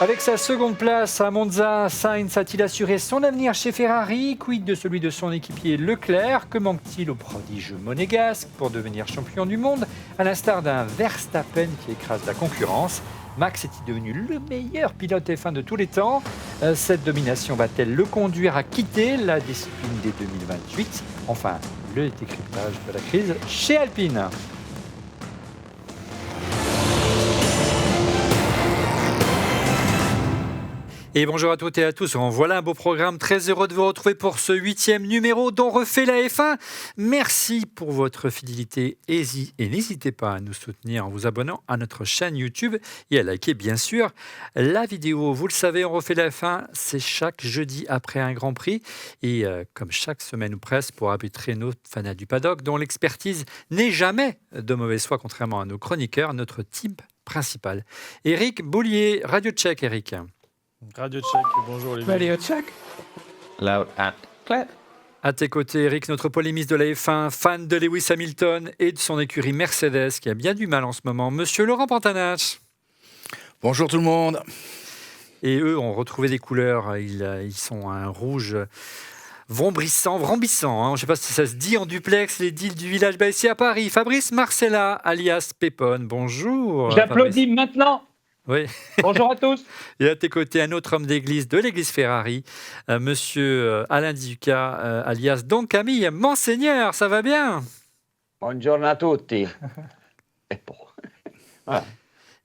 Avec sa seconde place à Monza, Sainz a-t-il assuré son avenir chez Ferrari? Quid de celui de son équipier Leclerc? Que manque-t-il au prodige monégasque pour devenir champion du monde? À l'instar d'un Verstappen qui écrase la concurrence, Max est-il devenu le meilleur pilote F1 de tous les temps? Cette domination va-t-elle le conduire à quitter la discipline dès 2028? Enfin, le décryptage de la crise chez Alpine. Et bonjour à toutes et à tous. Voilà un beau programme. Très heureux de vous retrouver pour ce 8e numéro d'On refait la F1. Merci pour votre fidélité et n'hésitez pas à nous soutenir en vous abonnant à notre chaîne YouTube et à liker bien sûr la vidéo. Vous le savez, On refait la F1, c'est chaque jeudi après un Grand Prix. Et comme chaque semaine ou presque, pour arbitrer nos fanats du paddock, dont l'expertise n'est jamais de mauvaise foi, contrairement à nos chroniqueurs, notre team principal. Eric Boulier, Radio Tchèque, Eric. Radio Tchèque, bonjour Olivier. Radio Tchèque. Loud and clear. À tes côtés, Eric, notre polémiste de la F1, fan de Lewis Hamilton et de son écurie Mercedes, qui a bien du mal en ce moment, Monsieur Laurent Pantanach. Bonjour tout le monde. Et eux ont retrouvé des couleurs, ils sont un rouge vrombrissant. Hein. Je ne sais pas si ça se dit en duplex, les deals du village ici à Paris. Fabrice Marcella, alias Pépone, bonjour. J'applaudis maintenant. Oui. Bonjour à tous. Et à tes côtés, un autre homme d'église de l'église Ferrari, monsieur Alain Duca, alias Don Camille. Monseigneur, ça va bien? Buongiorno a tutti. Voilà.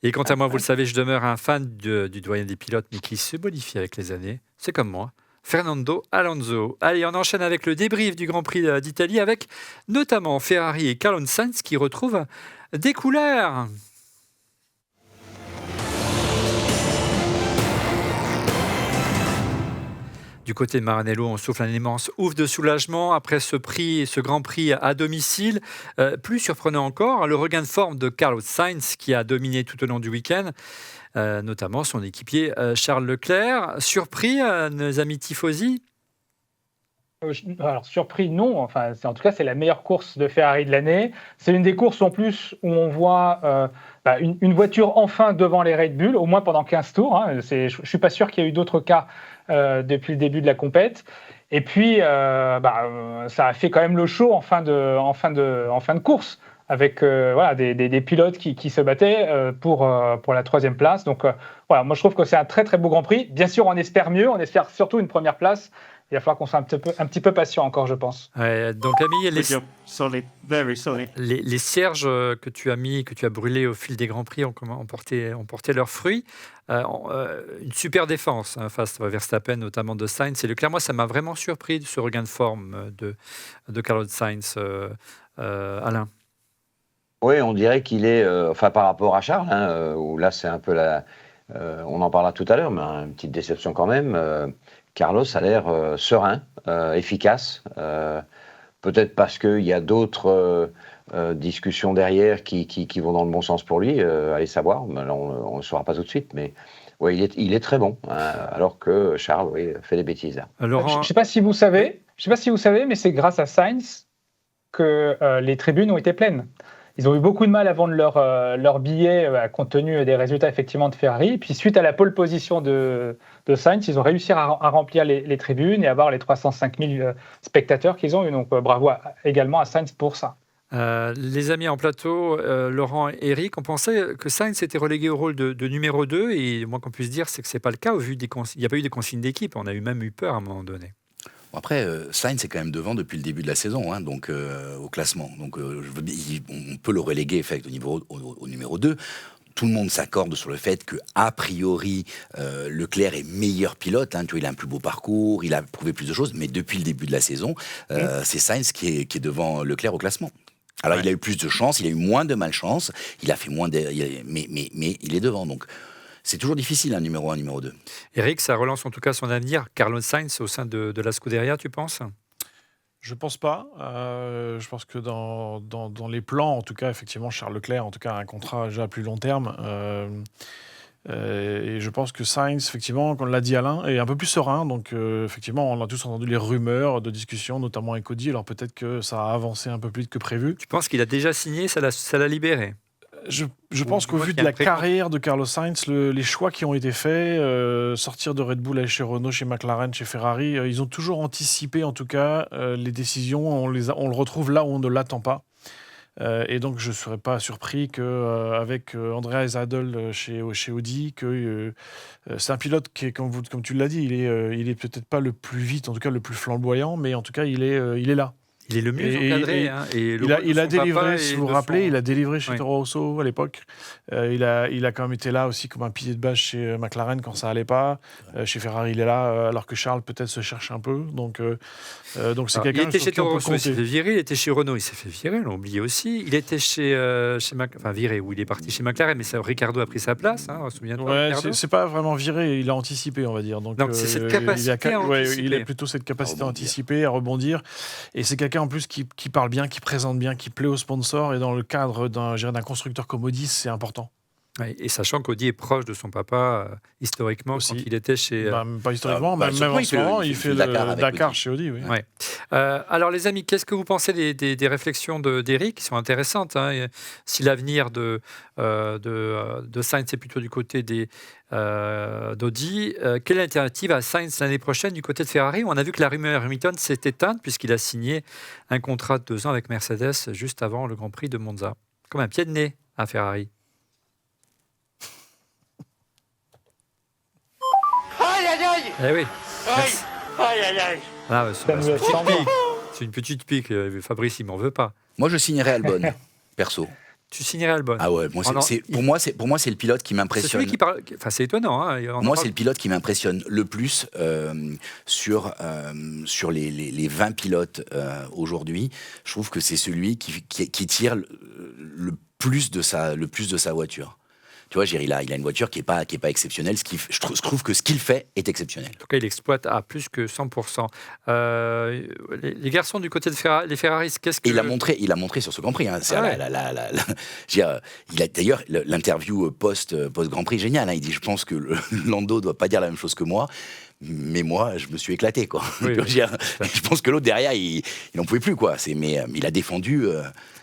Et quant à moi, vous le savez, je demeure un fan du doyen des pilotes, mais qui se modifie avec les années. C'est comme moi. Fernando Alonso. Allez, on enchaîne avec le débrief du Grand Prix d'Italie, avec notamment Ferrari et Carlos Sainz qui retrouvent des couleurs. Du côté de Maranello, on souffle un immense ouf de soulagement après ce Grand Prix à domicile. Plus surprenant encore, le regain de forme de Carlos Sainz qui a dominé tout au long du week-end, notamment son équipier Charles Leclerc. Surpris, nos amis tifosi? Alors, surpris, non. Enfin, en tout cas, c'est la meilleure course de Ferrari de l'année. C'est une des courses en plus où on voit une voiture enfin devant les Red Bull, au moins pendant 15 tours. Hein. Je ne suis pas sûr qu'il y ait eu d'autres cas depuis le début de la compète. Et puis, ça a fait quand même le show en fin de course, avec des pilotes qui se battaient pour la 3e place. Donc, moi, je trouve que c'est un très, très beau Grand Prix. Bien sûr, on espère mieux. On espère surtout une première place. Il va falloir qu'on soit un petit peu patient encore, je pense. Donc, Camille, Solid, very solid. les cierges que tu as brûlés au fil des Grands Prix ont porté leurs fruits. Une super défense face à Verstappen, notamment de Sainz et Leclerc. Moi, ça m'a vraiment surpris, ce regain de forme de Carlos Sainz, Alain. Oui, on dirait qu'il est, par rapport à Charles, où là c'est un peu on en parlera tout à l'heure, mais une petite déception quand même. Carlos a l'air serein, efficace. Peut-être parce qu'il y a d'autres discussions derrière qui vont dans le bon sens pour lui, allez savoir. Mais là, on ne le saura pas tout de suite, mais ouais, il est très bon, alors que Charles fait des bêtises. Là. Laurent... Je ne sais pas si vous savez, mais c'est grâce à Sainz que les tribunes ont été pleines. Ils ont eu beaucoup de mal à vendre leurs billets compte tenu des résultats effectivement de Ferrari. Puis suite à la pole position de Sainz, ils ont réussi à remplir les tribunes et avoir les 305 000 spectateurs qu'ils ont eu. Donc bravo également à Sainz pour ça. Les amis en plateau, Laurent et Eric, on pensait que Sainz était relégué au rôle de numéro 2. Et moins qu'on puisse dire, c'est que ce n'est pas le cas. Il n'y a pas eu des consignes d'équipe. On a même eu peur à un moment donné. Après, Sainz est quand même devant depuis le début de la saison, donc au classement. Donc, on peut le reléguer au numéro 2. Tout le monde s'accorde sur le fait que a priori, Leclerc est meilleur pilote. Il a un plus beau parcours, il a prouvé plus de choses. Mais depuis le début de la saison, c'est Sainz qui est devant Leclerc au classement. Alors, il a eu plus de chance, il a eu moins de malchance, il a fait moins mais il est devant. Donc, c'est toujours difficile, un numéro 1, numéro 2. Eric, ça relance en tout cas son avenir. Carlos Sainz au sein de la Scuderia, tu penses ? Je pense pas. Je pense que dans les plans, en tout cas, effectivement, Charles Leclerc, en tout cas, a un contrat déjà à plus long terme. Et je pense que Sainz, effectivement, comme l'a dit Alain, est un peu plus serein. Donc, effectivement, on a tous entendu les rumeurs de discussion, notamment avec Audi. Alors, peut-être que ça a avancé un peu plus vite que prévu. Tu penses qu'il a déjà signé, ça l'a libéré ? Je pense qu'au vu de la carrière de Carlos Sainz, les choix qui ont été faits, sortir de Red Bull, aller chez Renault, chez McLaren, chez Ferrari, ils ont toujours anticipé en tout cas les décisions, on le retrouve là où on ne l'attend pas. Et donc je ne serais pas surpris qu'avec Andrea Zadel chez Audi, que c'est un pilote qui est, comme tu l'as dit, il est peut-être pas le plus vite, en tout cas le plus flamboyant, mais en tout cas il est là. Il est le mieux encadré. Il a délivré, si vous vous rappelez, il a délivré chez Toro Rosso à l'époque. Il a quand même été là aussi comme un pilier de base chez McLaren quand ça allait pas. Chez Ferrari, il est là, alors que Charles peut-être se cherche un peu. Donc c'est quelqu'un. Il était chez Toro Rosso, il s'est fait virer. Il était chez Renault, il s'est fait virer. On l'a oublié aussi. Il était chez viré, où il est parti chez McLaren, mais Ricardo a pris sa place. Souviens-toi. Ouais, c'est pas vraiment viré. Il a anticipé, on va dire. Donc c'est cette capacité à anticiper. Il a plutôt cette capacité à anticiper, à rebondir. Et c'est quelqu'un en plus qui parle bien, qui présente bien, qui plaît aux sponsors, et dans le cadre d'un constructeur comme Audi, c'est important. Ouais, et sachant qu'Audi est proche de son papa historiquement aussi. Quand il était chez... pas historiquement, même en ce moment, il fait le Dakar chez Audi. Oui. Ouais. Alors les amis, qu'est-ce que vous pensez des réflexions d'Éric qui sont intéressantes, si l'avenir de Sainz est plutôt du côté d'Audi, quelle alternative à Sainz l'année prochaine du côté de Ferrari? On a vu que la rumeur Hamilton s'est éteinte puisqu'il a signé un contrat de 2 ans avec Mercedes juste avant le Grand Prix de Monza. Comme un pied de nez à Ferrari. Eh oui. Ah, c'est une petite pique. Fabrice, il m'en veut pas. Moi, je signerais Albon, perso. Tu signerais Albon? Ah ouais, pour moi, c'est le pilote qui m'impressionne. C'est celui qui parle. Enfin, c'est étonnant. Moi, c'est le pilote qui m'impressionne le plus sur les 20 pilotes aujourd'hui. Je trouve que c'est celui qui tire le plus de sa voiture. Tu vois, il a une voiture qui est pas exceptionnelle. Je trouve que ce qu'il fait est exceptionnel. En tout cas, il exploite à plus que 100%. Les garçons du côté de Ferrari, les Ferraris, qu'est-ce que... Il a montré sur ce Grand Prix. Il a d'ailleurs l'interview post Grand Prix génial. Il dit, je pense que Lando doit pas dire la même chose que moi. Mais moi, je me suis éclaté, quoi. Oui, je pense que l'autre derrière, il n'en pouvait plus, quoi. Mais il a défendu.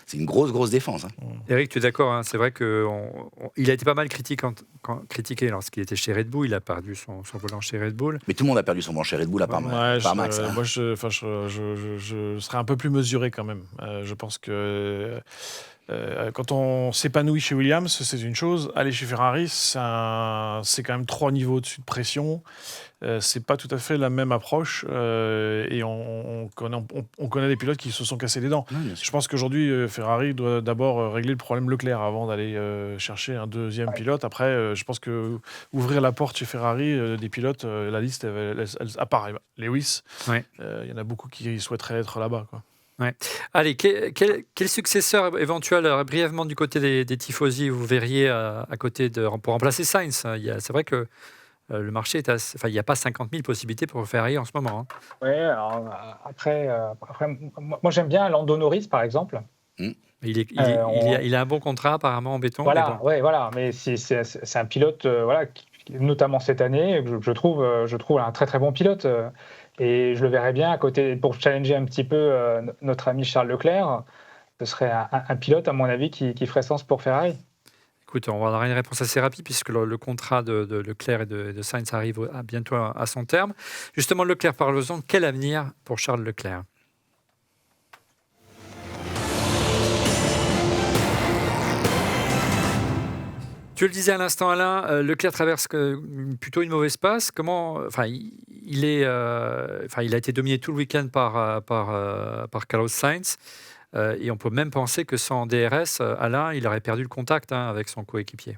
C'est une grosse défense. Eric, tu es d'accord, c'est vrai qu'il a été pas mal critiqué lorsqu'il était chez Red Bull. Il a perdu son volant chez Red Bull. Mais tout le monde a perdu son volant chez Red Bull, à part Max. Moi, je serais un peu plus mesuré quand même. Je pense que quand on s'épanouit chez Williams, c'est une chose. Aller chez Ferrari, c'est quand même 3 niveaux au-dessus de pression. C'est pas tout à fait la même approche et on connaît des pilotes qui se sont cassés les dents. Je pense qu'aujourd'hui, Ferrari doit d'abord régler le problème Leclerc avant d'aller chercher un deuxième pilote. Après, je pense que ouvrir la porte chez Ferrari des pilotes, la liste, elle apparaît. Lewis, il y en a beaucoup qui souhaiteraient être là-bas, quoi. Ouais. Allez, quel successeur éventuel, brièvement du côté des tifosi, vous verriez à côté pour remplacer Sainz? C'est vrai que le marché est il n'y a pas 50 000 possibilités pour Ferrari en ce moment. Oui, alors après, moi j'aime bien Lando Norris par exemple. Il a un bon contrat apparemment en béton. Voilà, mais c'est un pilote, notamment cette année, je trouve un très très bon pilote. Et je le verrais bien à côté, pour challenger un petit peu notre ami Charles Leclerc. Ce serait un pilote, à mon avis, qui ferait sens pour Ferrari. Écoute, on va avoir une réponse assez rapide puisque le contrat de Leclerc et de Sainz arrive bientôt à son terme. Justement, Leclerc, parlons-en. Quel avenir pour Charles Leclerc? Tu le disais à l'instant, Alain, Leclerc traverse plutôt une mauvaise passe. Il a été dominé tout le week-end par Carlos Sainz. Et on peut même penser que sans DRS, Alain, il aurait perdu le contact avec son coéquipier.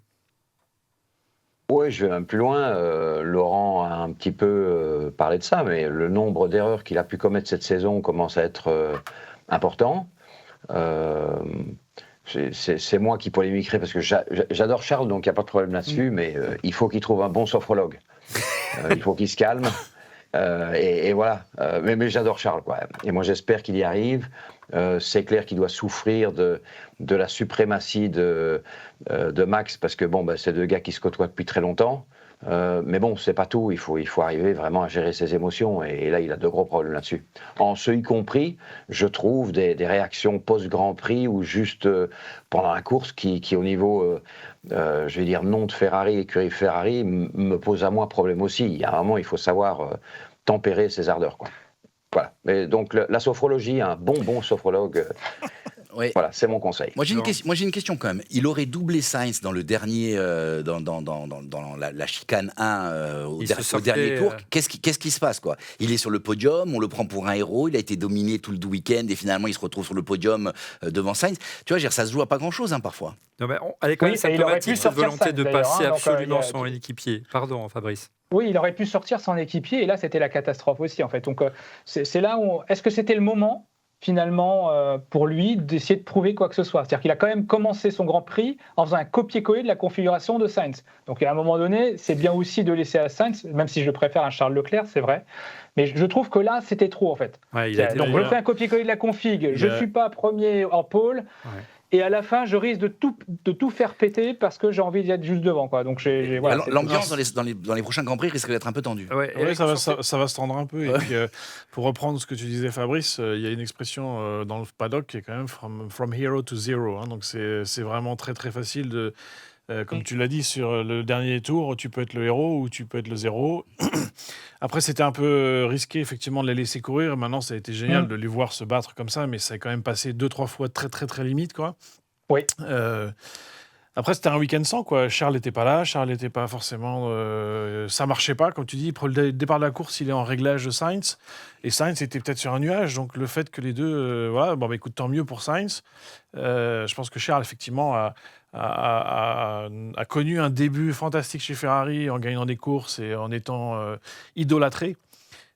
Oui, je vais même plus loin. Laurent a un petit peu parlé de ça, mais le nombre d'erreurs qu'il a pu commettre cette saison commence à être important. C'est moi qui polémiquerai parce que j'adore Charles, donc il n'y a pas de problème là-dessus, mais il faut qu'il trouve un bon sophrologue. Il faut qu'il se calme. Et voilà. Mais j'adore Charles, quoi. Et moi, j'espère qu'il y arrive. C'est clair qu'il doit souffrir de la suprématie de Max, parce que c'est 2 gars qui se côtoient depuis très longtemps. Mais bon, c'est pas tout. Il faut arriver vraiment à gérer ses émotions. Et là, il a de gros problèmes là-dessus. En ce y compris, je trouve des réactions post-Grand Prix ou juste pendant la course qui au niveau, je vais dire, nom de Ferrari, écurie Ferrari, me pose à moi problème aussi. Il y a un moment, il faut savoir tempérer ses ardeurs, quoi. Voilà. Et donc, la sophrologie, un bon sophrologue. Ouais. Voilà, c'est mon conseil. Moi, j'ai une question quand même. Il aurait doublé Sainz dans le dernier, dans la chicane 1 au dernier tour. Qu'est-ce qui se passe, quoi? Il est sur le podium, on le prend pour un héros, il a été dominé tout le week-end et finalement il se retrouve sur le podium devant Sainz. Tu vois, ça se joue à pas grand-chose parfois. Non, mais elle est quand même symptomatique, cette volonté de passer absolument son équipier. Pardon, Fabrice. Oui, il aurait pu sortir son équipier et là, c'était la catastrophe aussi, en fait. Donc, c'est là où... Est-ce que c'était le moment finalement, pour lui, d'essayer de prouver quoi que ce soit. C'est-à-dire qu'il a quand même commencé son Grand Prix en faisant un copier-coller de la configuration de Sainz. Donc à un moment donné, c'est bien aussi de laisser à Sainz, même si je préfère un Charles Leclerc, c'est vrai, mais je trouve que là, c'était trop en fait. Ouais, donc je fais un copier-coller de la config, je ne suis pas premier en pôle, et à la fin, je risque de tout faire péter parce que j'ai envie d'y être juste devant, quoi. Donc voilà, l'ambiance dans les prochains Grands Prix risque d'être un peu tendue. Ouais, ça va se tendre un peu. Et puis, pour reprendre ce que tu disais, Fabrice, il y a une expression dans le paddock qui est quand même from hero to zero. Hein, donc c'est vraiment très très facile de... comme tu l'as dit, sur le dernier tour, tu peux être le héros ou tu peux être le zéro. Après, c'était un peu risqué, effectivement, de les laisser courir. Maintenant, ça a été génial de les voir se battre comme ça, mais ça a quand même passé 2-3 fois très, très, très limite, quoi. Oui. Après, c'était un week-end sans, quoi. Charles n'était pas là, Charles n'était pas forcément... ça marchait pas, comme tu dis. Pour le départ de la course, il est en réglage de Sainz, et Sainz était peut-être sur un nuage, donc le fait que les deux... écoute, tant mieux pour Sainz. Je pense que Charles, effectivement, a connu un début fantastique chez Ferrari en gagnant des courses et en étant idolâtré.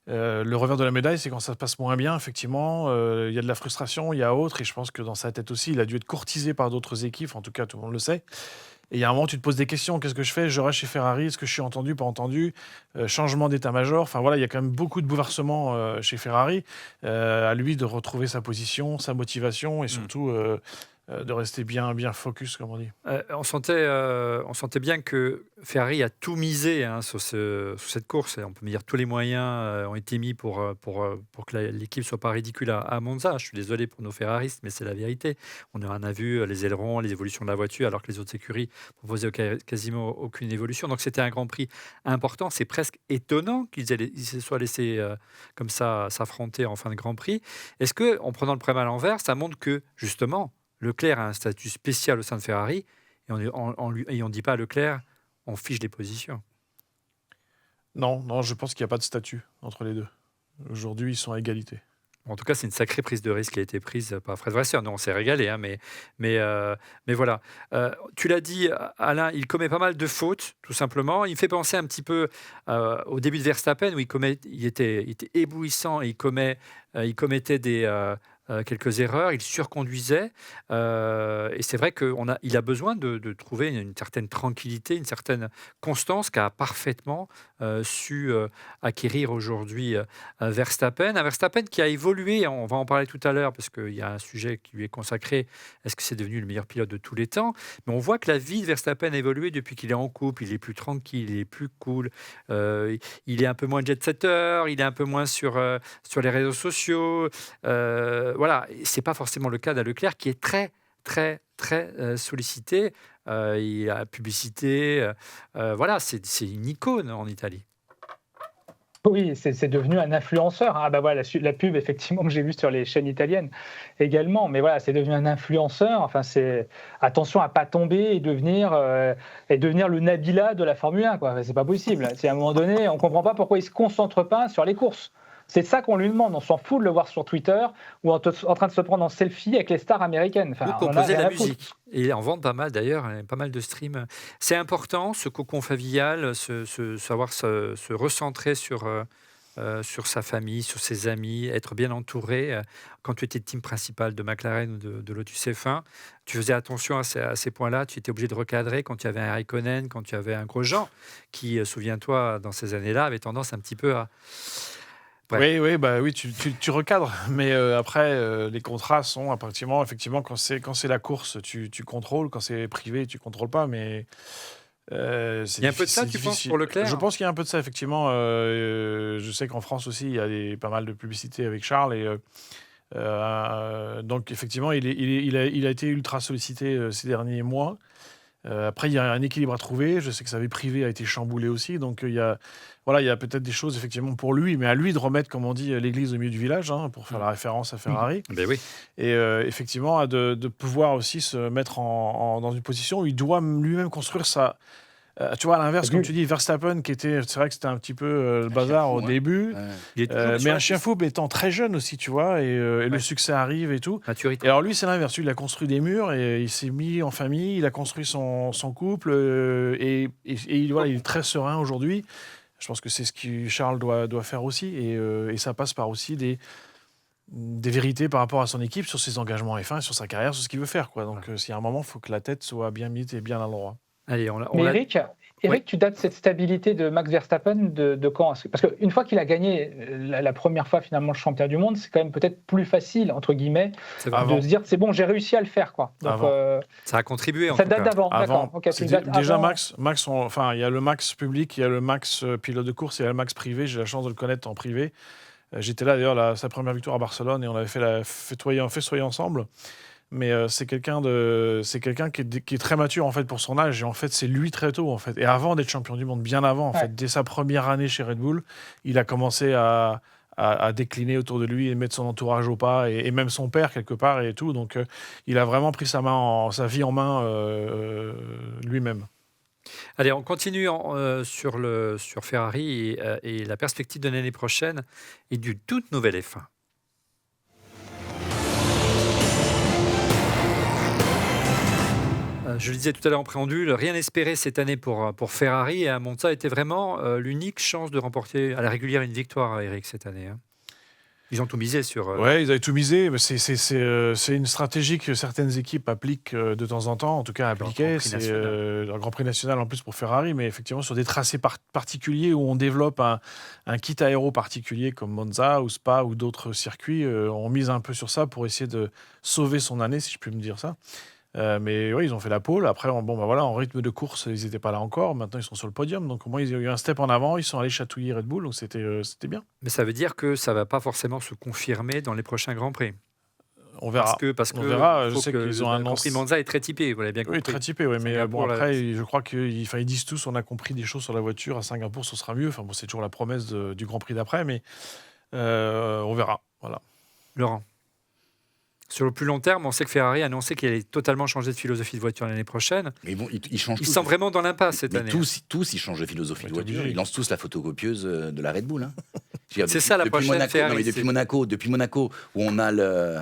Le revers de la médaille, c'est quand ça se passe moins bien, effectivement. Il y a de la frustration, il y a autre, et je pense que dans sa tête aussi, il a dû être courtisé par d'autres équipes, en tout cas, tout le monde le sait. Et il y a un moment, tu te poses des questions. Qu'est-ce que je fais? Je reste chez Ferrari. Est-ce que je suis entendu, pas entendu? Changement d'état-major. Enfin voilà, il y a quand même beaucoup de bouleversements chez Ferrari. À lui de retrouver sa position, sa motivation et surtout de rester bien focus, comme on dit. On sentait bien que Ferrari a tout misé sur cette course. Et on peut me dire tous les moyens ont été mis pour que l'équipe soit pas ridicule à Monza. Je suis désolé pour nos ferraristes, mais c'est la vérité. On en a vu les ailerons, les évolutions de la voiture, alors que les autres écuries proposaient quasiment aucune évolution. Donc c'était un Grand Prix important. C'est presque étonnant qu'ils se soient laissés comme ça s'affronter en fin de Grand Prix. Est-ce que, en prenant le problème à l'envers, ça montre que justement Leclerc a un statut spécial au sein de Ferrari et on ne dit pas à Leclerc, on fiche les positions. Non, je pense qu'il n'y a pas de statut entre les deux. Aujourd'hui, ils sont à égalité. En tout cas, c'est une sacrée prise de risque qui a été prise par Fred Vasseur. Non, on s'est régalé, mais voilà. Tu l'as dit, Alain, il commet pas mal de fautes, tout simplement. Il me fait penser un petit peu au début de Verstappen, où il était éblouissant et il commettait quelques erreurs, il surconduisait. Et c'est vrai qu'il a besoin de trouver une certaine tranquillité, une certaine constance qu'a parfaitement su acquérir aujourd'hui Verstappen. Un Verstappen qui a évolué, on va en parler tout à l'heure parce qu'il y a un sujet qui lui est consacré. Est-ce que c'est devenu le meilleur pilote de tous les temps? Mais on voit que la vie de Verstappen a évolué depuis qu'il est en couple. Il est plus tranquille, il est plus cool. Il est un peu moins jet-setter, il est un peu moins sur les réseaux sociaux. Voilà, c'est pas forcément le cas d'Alain Leclerc qui est très, très, très sollicité. Il a la publicité. Voilà, c'est une icône en Italie. Oui, c'est devenu un influenceur. Ah bah voilà, la pub effectivement que j'ai vue sur les chaînes italiennes également. Mais voilà, c'est devenu un influenceur. Enfin, c'est attention à pas tomber et devenir le Nabila de la Formule 1, quoi. C'est pas possible. C'est à un moment donné, on comprend pas pourquoi il se concentre pas sur les courses. C'est ça qu'on lui demande. On s'en fout de le voir sur Twitter ou en train de se prendre en selfie avec les stars américaines. Enfin, ou composer la musique. Et en vente pas mal d'ailleurs, pas mal de streams. C'est important, ce cocon familial, savoir se recentrer sur sa famille, sur ses amis, être bien entouré. Quand tu étais team principal de McLaren ou de Lotus F1, tu faisais attention à ces points-là. Tu étais obligé de recadrer quand tu avais un Raikkonen, quand tu avais un Grosjean, qui, souviens-toi, dans ces années-là, avait tendance un petit peu à... Ouais. Oui, tu recadres, mais après, les contrats sont effectivement, quand c'est la course, tu contrôles, quand c'est privé, tu contrôles pas, mais Il y a un peu de ça, tu penses, pour Leclerc ? Je pense qu'il y a un peu de ça, effectivement. Je sais qu'en France aussi, il y a pas mal de publicités avec Charles. Donc, effectivement, il a été ultra sollicité ces derniers mois. Après, il y a un équilibre à trouver. Je sais que sa vie privée a été chamboulée aussi. Donc, il y a peut-être des choses, effectivement, pour lui. Mais à lui de remettre, comme on dit, l'église au milieu du village, pour faire la référence à Ferrari. Ben oui. Et effectivement, de pouvoir aussi se mettre dans une position où il doit lui-même construire sa... tu vois, à l'inverse, comme tu dis, Verstappen, c'est vrai que c'était un petit peu le bazar au début, mais un chien fou étant très jeune aussi, tu vois, et le succès arrive et tout. Maturité. Et alors lui, c'est l'inverse, lui, il a construit des murs et il s'est mis en famille, il a construit son couple, et voilà, il est très serein aujourd'hui. Je pense que c'est ce que Charles doit faire aussi, et ça passe par aussi des vérités par rapport à son équipe, sur ses engagements F1, sur sa carrière, sur ce qu'il veut faire, quoi. Donc s'il y a un moment, il faut que la tête soit bien mise et bien à l'endroit. Allez, Mais Eric, tu dates cette stabilité de Max Verstappen de quand ? Parce qu'une fois qu'il a gagné la première fois finalement le championnat du monde, c'est quand même peut-être plus facile, entre guillemets, de se dire c'est bon, j'ai réussi à le faire, quoi. Donc, ça a contribué en ça tout cas. date d'avant, d'accord. Okay, déjà, Max, il y a le Max public, il y a le Max pilote de course, il y a le Max privé. J'ai la chance de le connaître en privé. J'étais là d'ailleurs, sa première victoire à Barcelone, et on avait festoyer ensemble. Mais c'est quelqu'un qui est très mature en fait pour son âge, et en fait c'est lui très tôt en fait. Et avant d'être champion du monde, bien avant en fait, dès sa première année chez Red Bull, il a commencé à décliner autour de lui et mettre son entourage au pas, et même son père quelque part et tout. Donc il a vraiment pris sa vie en main lui-même. Allez, on continue sur Ferrari et la perspective de l'année prochaine et d'une toute nouvelle F1. Je le disais tout à l'heure en préambule, rien espéré cette année pour Ferrari, et à Monza était vraiment l'unique chance de remporter à la régulière une victoire, Eric, cette année. Ils ont tout misé sur... Ouais, ils avaient tout misé, mais c'est une stratégie que certaines équipes appliquent de temps en temps, en tout cas appliquaient. C'est le Grand Prix national en plus pour Ferrari, mais effectivement sur des tracés particuliers où on développe un kit aéro particulier comme Monza ou Spa ou d'autres circuits, on mise un peu sur ça pour essayer de sauver son année, si je puis me dire ça. Mais oui, ils ont fait la pole. Après, en rythme de course, ils n'étaient pas là encore. Maintenant, ils sont sur le podium. Donc, au moins, ils ont eu un step en avant. Ils sont allés chatouiller Red Bull. Donc, c'était bien. Mais ça veut dire que ça ne va pas forcément se confirmer dans les prochains Grands Prix. On verra. Parce que on verra. Je sais qu'ils ont un Grand Prix Monza est très typé. Vous l'avez bien compris. Oui, très typé. Oui. Mais après, je crois qu'ils disent tous on a compris des choses sur la voiture. À Singapour, ce sera mieux. Enfin, c'est toujours la promesse du Grand Prix d'après. Mais on verra. Voilà. Laurent. Sur le plus long terme, on sait que Ferrari a annoncé qu'il allait totalement changer de philosophie de voiture l'année prochaine. Mais bon, ils changent tous. Ils sont vraiment dans l'impasse cette année. Tous, ils changent de philosophie de voiture. Ils lancent tous la photocopieuse de la Red Bull. C'est ça la prochaine Monaco, Ferrari. non, mais depuis Monaco, où on a le...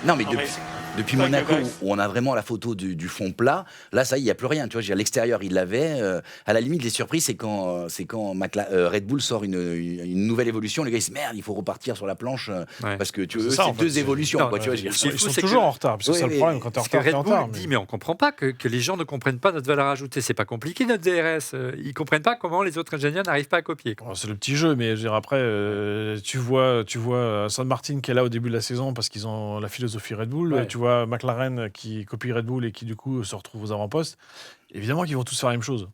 Non, mais depuis Monaco, où on a vraiment la photo du fond plat, là, ça y est, il n'y a plus rien. Tu vois, à l'extérieur, il l'avait. À la limite, les surprises, c'est quand Red Bull sort une nouvelle évolution. Les gars, ils se disent, merde, il faut repartir sur la planche, parce que c'est deux évolutions. Non, quoi, tu vois, ils sont toujours en retard, parce que c'est le problème. Quand tu es en retard, Red Bull dit, mais on ne comprend pas que les gens ne comprennent pas notre valeur ajoutée. C'est pas compliqué, notre DRS. Ils ne comprennent pas comment les autres ingénieurs n'arrivent pas à copier. C'est le petit jeu, mais je veux dire, après, tu vois Aston Martin qui est là au début de la saison parce qu'ils ont la philosophie Red Bull. Ouais. Tu vois McLaren qui copie Red Bull et qui, du coup, se retrouve aux avant-postes. Évidemment qu'ils vont tous faire la même chose.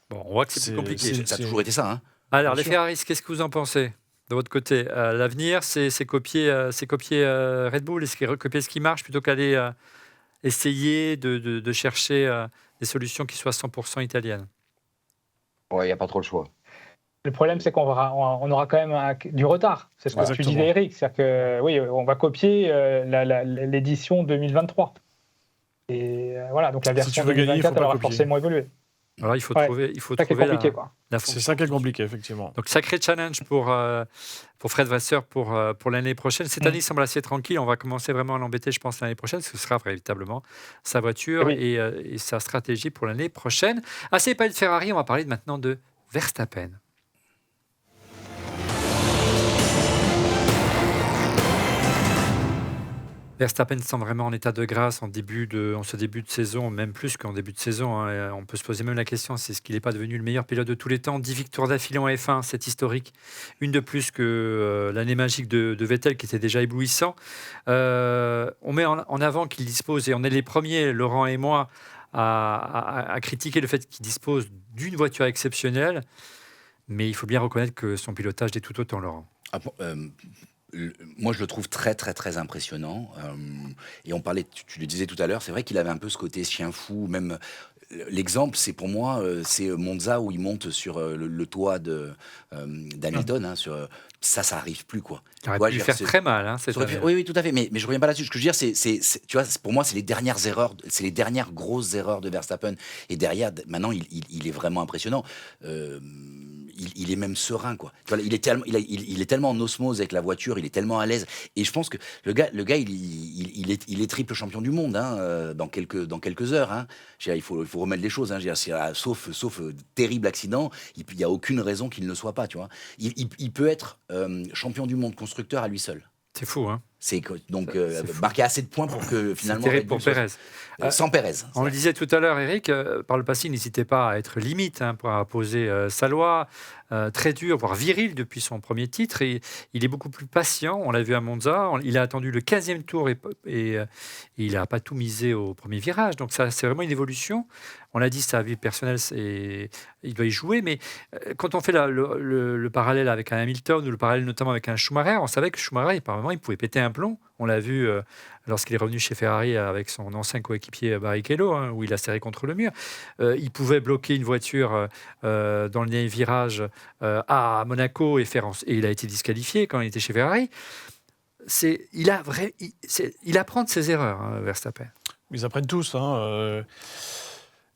Bon, on voit que c'est plus compliqué. Ça a toujours été ça. Alors, les Ferraris, qu'est-ce que vous en pensez de votre côté? L'avenir, c'est copier Red Bull, c'est copier ce qui marche plutôt qu'aller essayer de chercher des solutions qui soient 100% italiennes. Ouais, il n'y a pas trop le choix. Le problème, c'est qu'on aura quand même du retard. C'est ce que tu disais, Eric. C'est-à-dire que oui, on va copier l'édition 2023. Et voilà, donc la version 2024, elle aura forcément évolué. Alors, il faut trouver la fonction. C'est ça qui est compliqué, effectivement. Donc, sacré challenge pour Fred Vasseur pour l'année prochaine. Cette année, il semble assez tranquille. On va commencer vraiment à l'embêter, je pense, l'année prochaine. Ce sera véritablement sa voiture et sa stratégie pour l'année prochaine. Assez pas de Ferrari, on va parler maintenant de Verstappen. Verstappen semble vraiment en état de grâce en ce début de saison, même plus qu'en début de saison. On peut se poser même la question, c'est ce qu'il n'est pas devenu le meilleur pilote de tous les temps. 10 victoires d'affilée en F1, c'est historique. Une de plus que l'année magique de Vettel, qui était déjà éblouissant. On met en avant qu'il dispose, et on est les premiers, Laurent et moi, à critiquer le fait qu'il dispose d'une voiture exceptionnelle, mais il faut bien reconnaître que son pilotage est tout autant, Laurent. Moi, je le trouve très, très, très impressionnant. Et on parlait, tu le disais tout à l'heure, c'est vrai qu'il avait un peu ce côté chien fou. Même l'exemple, c'est pour moi, c'est Monza où il monte sur le toit d'Hamilton. Hein, ça arrive plus, quoi. Il aurait pu lui faire très mal, hein, cette année. Oui, tout à fait. Mais je reviens pas là-dessus. Ce que je veux dire, tu vois, pour moi, c'est les dernières erreurs, c'est les dernières grosses erreurs de Verstappen. Et derrière, maintenant, il est vraiment impressionnant. Il est même serein, quoi. Tu vois, il est tellement en osmose avec la voiture, il est tellement à l'aise. Et je pense que le gars, il est triple champion du monde, hein, dans quelques heures. Hein. Il faut remettre les choses. Hein. Sauf terrible accident, il n'y a aucune raison qu'il ne le soit pas. Tu vois. Il peut être champion du monde constructeur à lui seul. C'est fou, hein. C'est marquer assez de points pour que finalement. C'est terrible pour Pérez. Sans Pérez. On le disait tout à l'heure, Eric, par le passé, il n'hésitait pas à être limite, hein, pour imposer sa loi, très dur, voire viril depuis son premier titre. Et il est beaucoup plus patient. On l'a vu à Monza. Il a attendu le 15e tour et il n'a pas tout misé au premier virage. Donc ça, c'est vraiment une évolution. On l'a dit, sa vie personnelle, il doit y jouer. Mais quand on fait le parallèle avec un Hamilton ou le parallèle notamment avec un Schumacher, on savait que Schumacher, par moment, il pouvait péter un plomb. On l'a vu lorsqu'il est revenu chez Ferrari avec son ancien coéquipier Barrichello, hein, où il a serré contre le mur. Il pouvait bloquer une voiture dans le dernier virage à Monaco et il a été disqualifié quand il était chez Ferrari. Il apprend de ses erreurs, hein, Verstappen. Ils apprennent tous. Hein,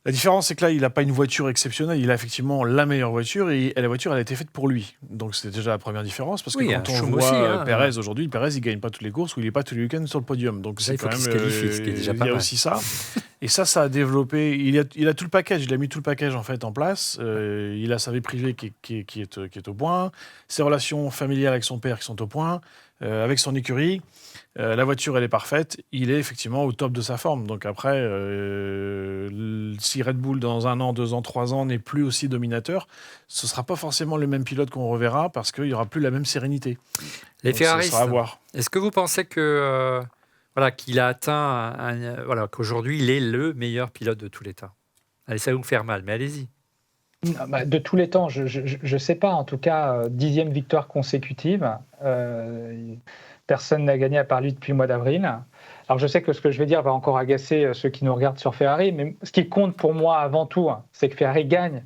La différence, c'est que là, il n'a pas une voiture exceptionnelle. Il a effectivement la meilleure voiture et la voiture, elle a été faite pour lui. Donc, c'était déjà la première différence. Parce que quand on voit aussi, Pérez aujourd'hui, il ne gagne pas toutes les courses ou il n'est pas tous les week-ends sur le podium. Donc, c'est quand même. Ce qui est déjà pas mal. Il y a aussi ça. Et ça a développé. Il a tout le package. Il a mis tout le package en fait en place. Il a sa vie privée qui est au point. Ses relations familiales avec son père qui sont au point. Avec son écurie. La voiture, elle est parfaite. Il est effectivement au top de sa forme. Donc après, si Red Bull, dans 1 an, 2 ans, 3 ans, n'est plus aussi dominateur, ce ne sera pas forcément le même pilote qu'on reverra parce qu'il n'y aura plus la même sérénité. Les Ferraris, est-ce que vous pensez que, qu'il a atteint, qu'aujourd'hui, il est le meilleur pilote de tous les temps? Allez, ça va vous faire mal, mais allez-y. De tous les temps, je ne sais pas. En tout cas, 10e victoire consécutive. Personne n'a gagné à part lui depuis le mois d'avril. Alors je sais que ce que je vais dire va encore agacer ceux qui nous regardent sur Ferrari, mais ce qui compte pour moi avant tout, c'est que Ferrari gagne.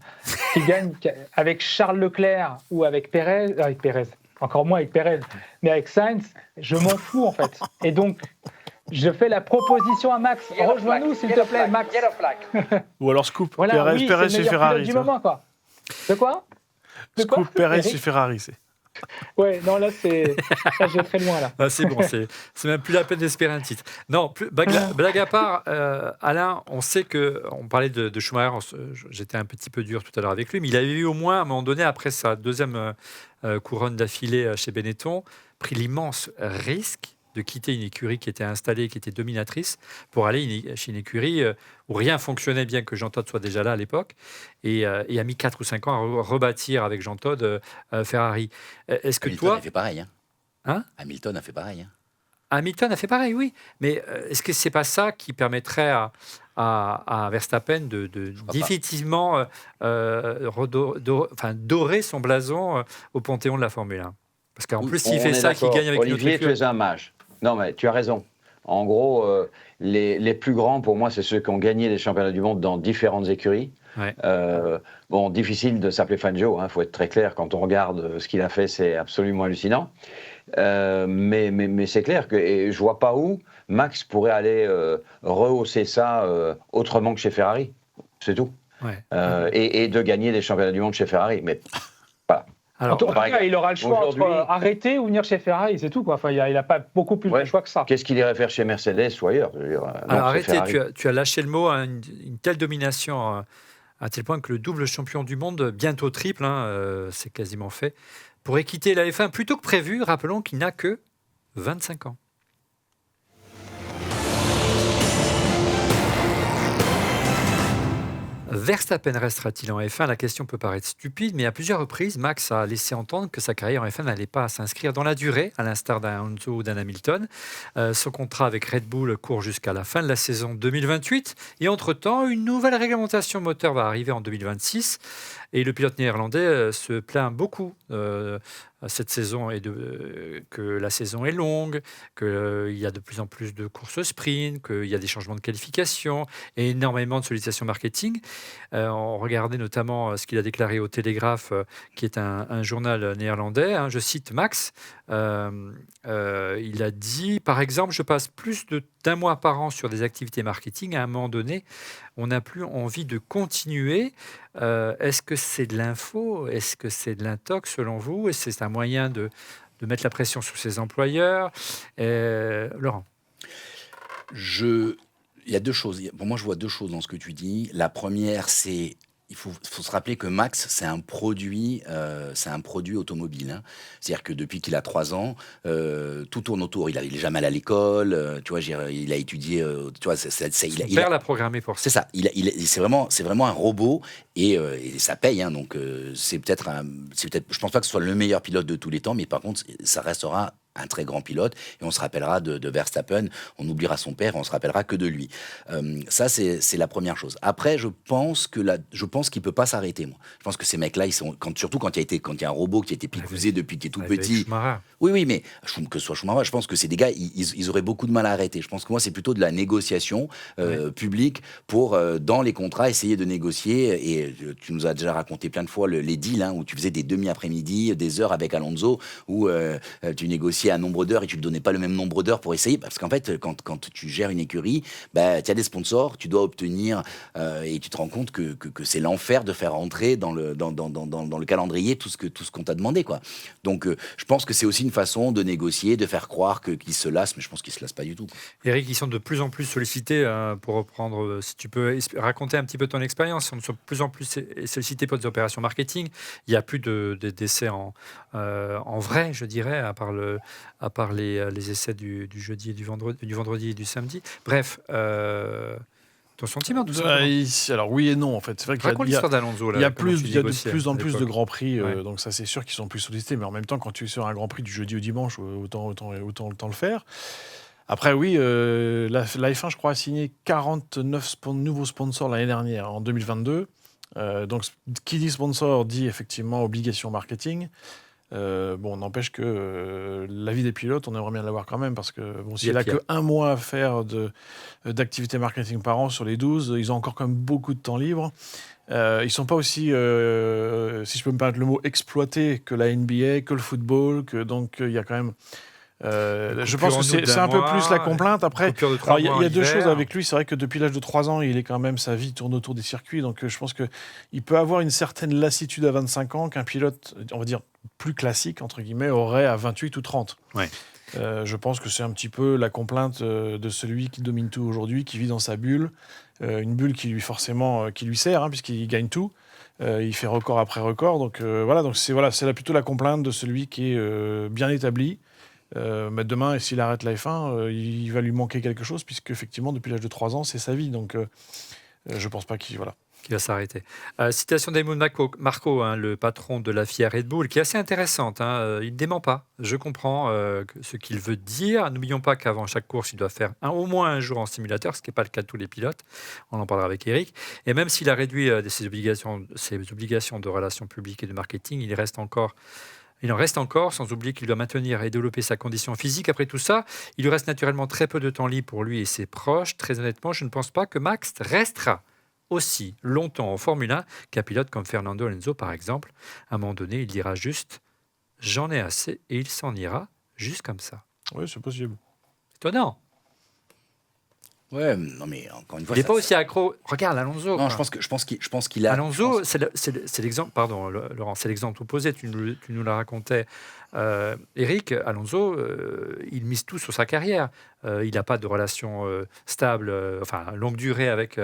Qu'il gagne avec Charles Leclerc ou avec Pérez, encore moins avec Pérez, mais avec Sainz, je m'en fous en fait. Et donc, je fais la proposition à Max. Rejoins-nous s'il te plaît, Max. Ou alors Scoop, voilà, Pérez chez Ferrari. Du moment, quoi. De quoi? Scoop, Pérez chez Ferrari, c'est... Ouais, non, là, je vais très loin, là. Ah, c'est bon, c'est même plus la peine d'espérer un titre. Non, blague à part, Alain, on sait on parlait de Schumacher, j'étais un petit peu dur tout à l'heure avec lui, mais il avait eu au moins, à un moment donné, après sa deuxième couronne d'affilée chez Benetton, pris l'immense risque de quitter une écurie qui était installée, qui était dominatrice, pour aller chez une écurie où rien fonctionnait, bien que Jean Todt soit déjà là à l'époque, et a mis 4 ou 5 ans à rebâtir avec Jean Todt Ferrari. Est-ce que Hamilton a fait pareil. Hein? Hamilton a fait pareil. Hamilton a fait pareil, oui. Mais est-ce que c'est pas ça qui permettrait à Verstappen de définitivement dorer son blason au panthéon de la Formule 1? Parce qu'en plus, s'il fait ça, qu'il gagne avec Olivier, tu es un mage. Non, mais tu as raison. En gros, les plus grands, pour moi, c'est ceux qui ont gagné les championnats du monde dans différentes écuries. Ouais. Difficile de s'appeler Fangio, faut être très clair. Quand on regarde ce qu'il a fait, c'est absolument hallucinant. Mais c'est clair que je vois pas où Max pourrait aller rehausser ça autrement que chez Ferrari. C'est tout. Ouais. Et de gagner des championnats du monde chez Ferrari. Mais voilà. Alors, en tout cas, il aura le choix entre arrêter ou venir chez Ferrari, c'est tout, quoi. Enfin, il n'a pas beaucoup plus de choix que ça. Qu'est-ce qu'il irait faire chez Mercedes ou ailleurs? Alors arrêtez, tu as lâché le mot, hein, une telle domination à tel point que le double champion du monde, bientôt triple, c'est quasiment fait, pourrait quitter la F1 plus tôt que prévu. Rappelons qu'il n'a que 25 ans. Verstappen restera-t-il en F1 ? La question peut paraître stupide, mais à plusieurs reprises, Max a laissé entendre que sa carrière en F1 n'allait pas s'inscrire dans la durée, à l'instar d'un Alonso ou d'un Hamilton. Son contrat avec Red Bull court jusqu'à la fin de la saison 2028. Et entre-temps, une nouvelle réglementation moteur va arriver en 2026. Et le pilote néerlandais se plaint beaucoup cette saison que la saison est longue, qu'il y a de plus en plus de courses sprint, qu'il y a des changements de qualification et énormément de sollicitations marketing. On regardait notamment ce qu'il a déclaré au Télégraphe, qui est un journal néerlandais. Hein, je cite Max. Il a dit, par exemple, je passe plus d'un mois par an sur des activités marketing. À un moment donné, on n'a plus envie de continuer. Est-ce que c'est de l'info ? Est-ce que c'est de l'intox selon vous ? Est-ce que c'est un moyen de mettre la pression sur ses employeurs ? Laurent ? Il y a deux choses. Pour moi, je vois deux choses dans ce que tu dis. La première, c'est il faut se rappeler que Max, c'est un produit automobile. Hein. C'est-à-dire que depuis qu'il a 3 ans, tout tourne autour. Il est jamais allé à l'école. Tu vois, il a étudié. Tu vois, Son père l'a programmé pour ça. C'est ça. C'est vraiment un robot et ça paye. Hein, donc c'est peut-être. Je pense pas que ce soit le meilleur pilote de tous les temps, mais par contre, ça restera un très grand pilote, et on se rappellera de Verstappen, on oubliera son père, on se rappellera que de lui. Ça, c'est la première chose. Après, je pense qu'il peut pas s'arrêter, moi. Je pense que ces mecs-là, surtout quand il y a un robot qui a été picousé depuis qu'il est tout petit. Oui, mais que ce soit Schumacher, je pense que c'est des gars, ils auraient beaucoup de mal à arrêter. Je pense que moi, c'est plutôt de la négociation publique pour, dans les contrats, essayer de négocier. Et tu nous as déjà raconté plein de fois les deals, hein, où tu faisais des demi-après-midi, des heures avec Alonso, où tu négociais un nombre d'heures et tu ne donnais pas le même nombre d'heures pour essayer, parce qu'en fait, quand tu gères une écurie, tu as des sponsors, tu dois obtenir, et tu te rends compte que c'est l'enfer de faire entrer dans le calendrier tout ce qu'on t'a demandé, quoi. Donc, je pense que c'est aussi une façon de négocier, de faire croire qu'ils se lassent, mais je pense qu'ils se lassent pas du tout. Eric, ils sont de plus en plus sollicités, pour reprendre, si tu peux raconter un petit peu ton expérience, ils sont de plus en plus sollicités pour des opérations marketing. Il n'y a plus d'essais en vrai, je dirais, à part les essais du jeudi et du vendredi et du samedi. Bref, ton sentiment, tout ça. Alors oui et non, en fait. C'est vrai Raconte l'histoire d'Alonso. Il y a de plus en plus de grands prix, donc ça c'est sûr qu'ils sont plus sollicités, mais en même temps, quand tu es sur un grand prix du jeudi au dimanche, autant le faire. Après, oui, la F1, je crois, a signé 49 nouveaux sponsors l'année dernière, en 2022. Donc, qui dit sponsor dit effectivement obligation marketing. N'empêche que la vie des pilotes, on aimerait bien l'avoir quand même, parce que s'il n'a que 1 mois à faire d'activité marketing par an sur les 12, ils ont encore quand même beaucoup de temps libre. Ils ne sont pas aussi, si je peux me permettre le mot, exploités que la NBA, que le football, donc il y a quand même... je pense que c'est un peu plus la complainte. Après, il y a deux choses avec lui. C'est vrai que depuis l'âge de 3 ans, sa vie tourne autour des circuits. Donc je pense qu'il peut avoir une certaine lassitude à 25 ans qu'un pilote, on va dire, plus classique, entre guillemets, aurait à 28 ou 30. Ouais. Je pense que c'est un petit peu la complainte de celui qui domine tout aujourd'hui, qui vit dans sa bulle. Une bulle qui lui sert, hein, puisqu'il gagne tout. Il fait record après record. Donc c'est plutôt la complainte de celui qui est bien établi. Mais demain, s'il arrête la F1, il va lui manquer quelque chose, puisque effectivement, depuis l'âge de 3 ans, c'est sa vie. Donc, je pense pas qu'il va s'arrêter. Citation d'Helmut Marko, hein, le patron de la FIA Red Bull, qui est assez intéressante. Hein, il ne dément pas. Je comprends ce qu'il veut dire. N'oublions pas qu'avant chaque course, il doit faire au moins un jour en simulateur, ce qui n'est pas le cas de tous les pilotes. On en parlera avec Eric. Et même s'il a réduit ses obligations de relations publiques et de marketing, il en reste encore, sans oublier qu'il doit maintenir et développer sa condition physique. Après tout ça, il lui reste naturellement très peu de temps libre pour lui et ses proches. Très honnêtement, je ne pense pas que Max restera aussi longtemps en Formule 1 qu'un pilote comme Fernando Alonso, par exemple. À un moment donné, il dira juste « j'en ai assez » et il s'en ira juste comme ça. Oui, c'est possible. Étonnant. Ouais, non mais encore une fois, il n'est pas aussi accro. Regarde Alonso. Non, je pense qu'il a. Alonso, c'est l'exemple. Pardon, Laurent, c'est l'exemple opposé. Tu nous la racontais, Eric. Alonso, il mise tout sur sa carrière. Il n'a pas de relation stable, longue durée avec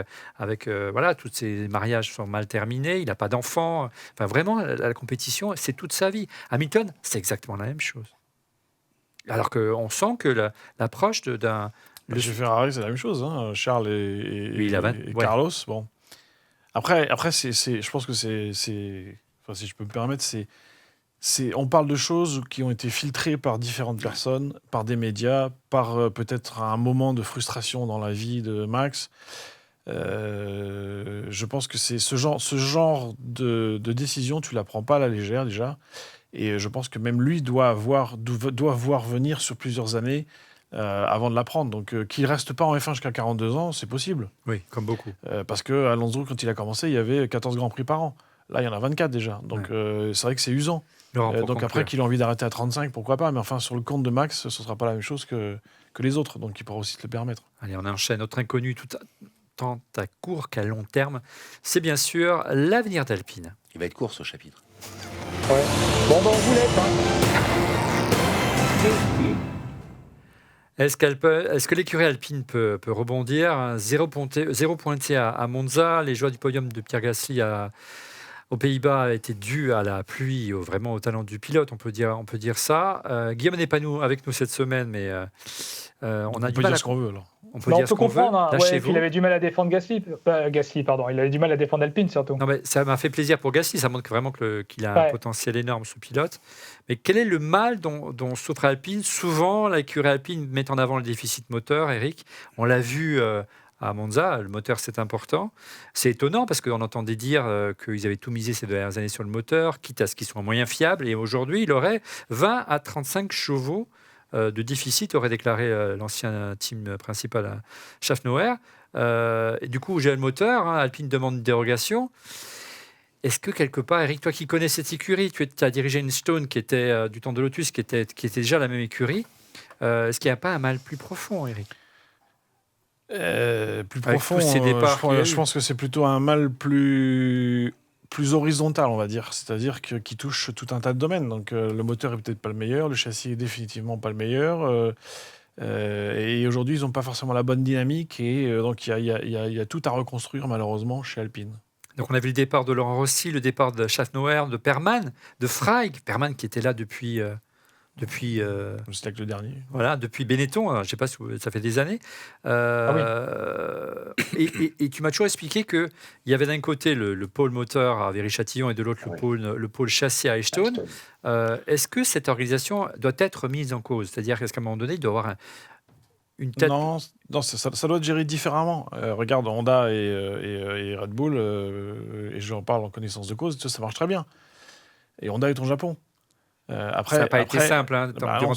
tous ses mariages sont mal terminés. Il n'a pas d'enfants. Enfin, vraiment, la compétition, c'est toute sa vie. Hamilton, c'est exactement la même chose. Alors qu'on sent que l'approche d'un Chez Ferrari, c'est la même chose. Hein. Charles et Carlos, bon. Après je pense que enfin, si je peux me permettre, on parle de choses qui ont été filtrées par différentes personnes, par des médias, par peut-être un moment de frustration dans la vie de Max. Je pense que c'est ce genre de décision, tu la prends pas à la légère déjà. Et je pense que même lui doit voir venir sur plusieurs années avant de la prendre. Donc qu'il reste pas en F1 jusqu'à 42 ans, c'est possible. Oui, comme beaucoup. Parce que Alonso, quand il a commencé, il y avait 14 Grands Prix par an. Là, il y en a 24 déjà. Donc c'est vrai que c'est usant. Donc après qu'il a envie d'arrêter à 35, pourquoi pas. Mais enfin, sur le compte de Max, ce ne sera pas la même chose que les autres. Donc il pourra aussi se le permettre. Allez, on enchaîne. Notre inconnu, tant à court qu'à long terme, c'est bien sûr l'avenir d'Alpine. Il va être court ce chapitre. Ouais. Bon, on vous laisse. Est-ce que l'écurie Alpine peut rebondir? Zéro pointé à Monza. Les joies du podium de Pierre Gasly aux Pays-Bas a été due à la pluie, vraiment au talent du pilote, on peut dire ça. Guillaume n'est pas avec nous cette semaine, mais on peut dire ce qu'on veut alors. On peut comprendre. Hein. Il avait du mal à défendre Gasly. Il avait du mal à défendre Alpine surtout. Non, mais ça m'a fait plaisir pour Gasly. Ça montre vraiment qu'il a un potentiel énorme, ce pilote. Mais quel est le mal dont souffre Alpine? Souvent, l'écurie Alpine met en avant le déficit moteur, Eric. On l'a vu à Monza, le moteur c'est important. C'est étonnant parce qu'on entendait dire qu'ils avaient tout misé ces dernières années sur le moteur, quitte à ce qu'ils soient moyens fiables. Et aujourd'hui, il aurait 20 à 35 chevaux de déficit, aurait déclaré l'ancien team principal Schaffnauer. Et du coup, j'ai le moteur, Alpine demande une dérogation. Est-ce que quelque part, Eric, toi qui connais cette écurie, tu as dirigé une Stone qui était du temps de Lotus, qui était déjà la même écurie, est-ce qu'il n'y a pas un mal plus profond, Eric? Plus profond, je pense que c'est plutôt un mal plus horizontal, on va dire. C'est-à-dire qui touche tout un tas de domaines. Donc le moteur est peut-être pas le meilleur, le châssis est définitivement pas le meilleur. Et aujourd'hui, ils n'ont pas forcément la bonne dynamique. Et donc il y a tout à reconstruire, malheureusement, chez Alpine. Donc on a vu le départ de Laurent Rossi, le départ de Schaffnauer, de Perman, de Freig. Perman qui était là depuis c'était que le dernier. Voilà, depuis Benetton, je ne sais pas si ça fait des années. Et tu m'as toujours expliqué qu'il y avait d'un côté le pôle moteur à Viry-Châtillon et de l'autre le pôle châssis à Edgestone. Est-ce que cette organisation doit être mise en cause? C'est-à-dire qu'à un moment donné, il doit y avoir une tête... Non, ça doit être géré différemment. Regarde, Honda et Red Bull, et j'en parle en connaissance de cause, ça marche très bien. Et Honda est au Japon. Ça n'a pas été simple.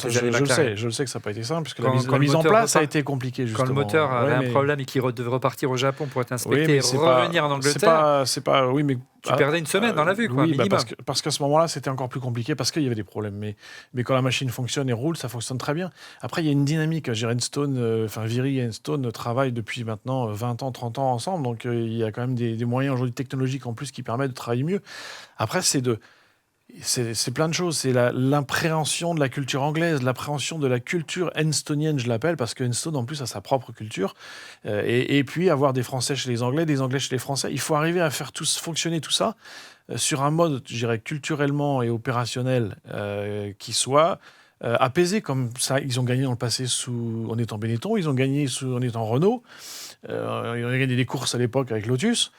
Je le sais que ça n'a pas été simple, puisque la mise en place a été compliquée. Justement. Quand le moteur avait un problème et qu'il devait repartir au Japon pour être inspecté et revenir en Angleterre, tu perdais une semaine dans la vue. Parce qu'à ce moment-là, c'était encore plus compliqué, parce qu'il y avait des problèmes. Mais quand la machine fonctionne et roule, ça fonctionne très bien. Après, il y a une dynamique. Viry et Enstone travaillent depuis maintenant 20 ans, 30 ans ensemble. Donc, il y a quand même des moyens aujourd'hui technologiques en plus qui permettent de travailler mieux. Après, c'est plein de choses. C'est l'impréhension de la culture anglaise, l'appréhension de la culture enstonienne, je l'appelle, parce que Enstone, en plus, a sa propre culture. Et puis, avoir des Français chez les Anglais, des Anglais chez les Français. Il faut arriver à faire fonctionner tout ça sur un mode, je dirais, culturellement et opérationnel qui soit apaisé, comme ça. Ils ont gagné dans le passé en étant Benetton, ils ont gagné en étant Renault. Ils ont gagné des courses à l'époque avec Lotus.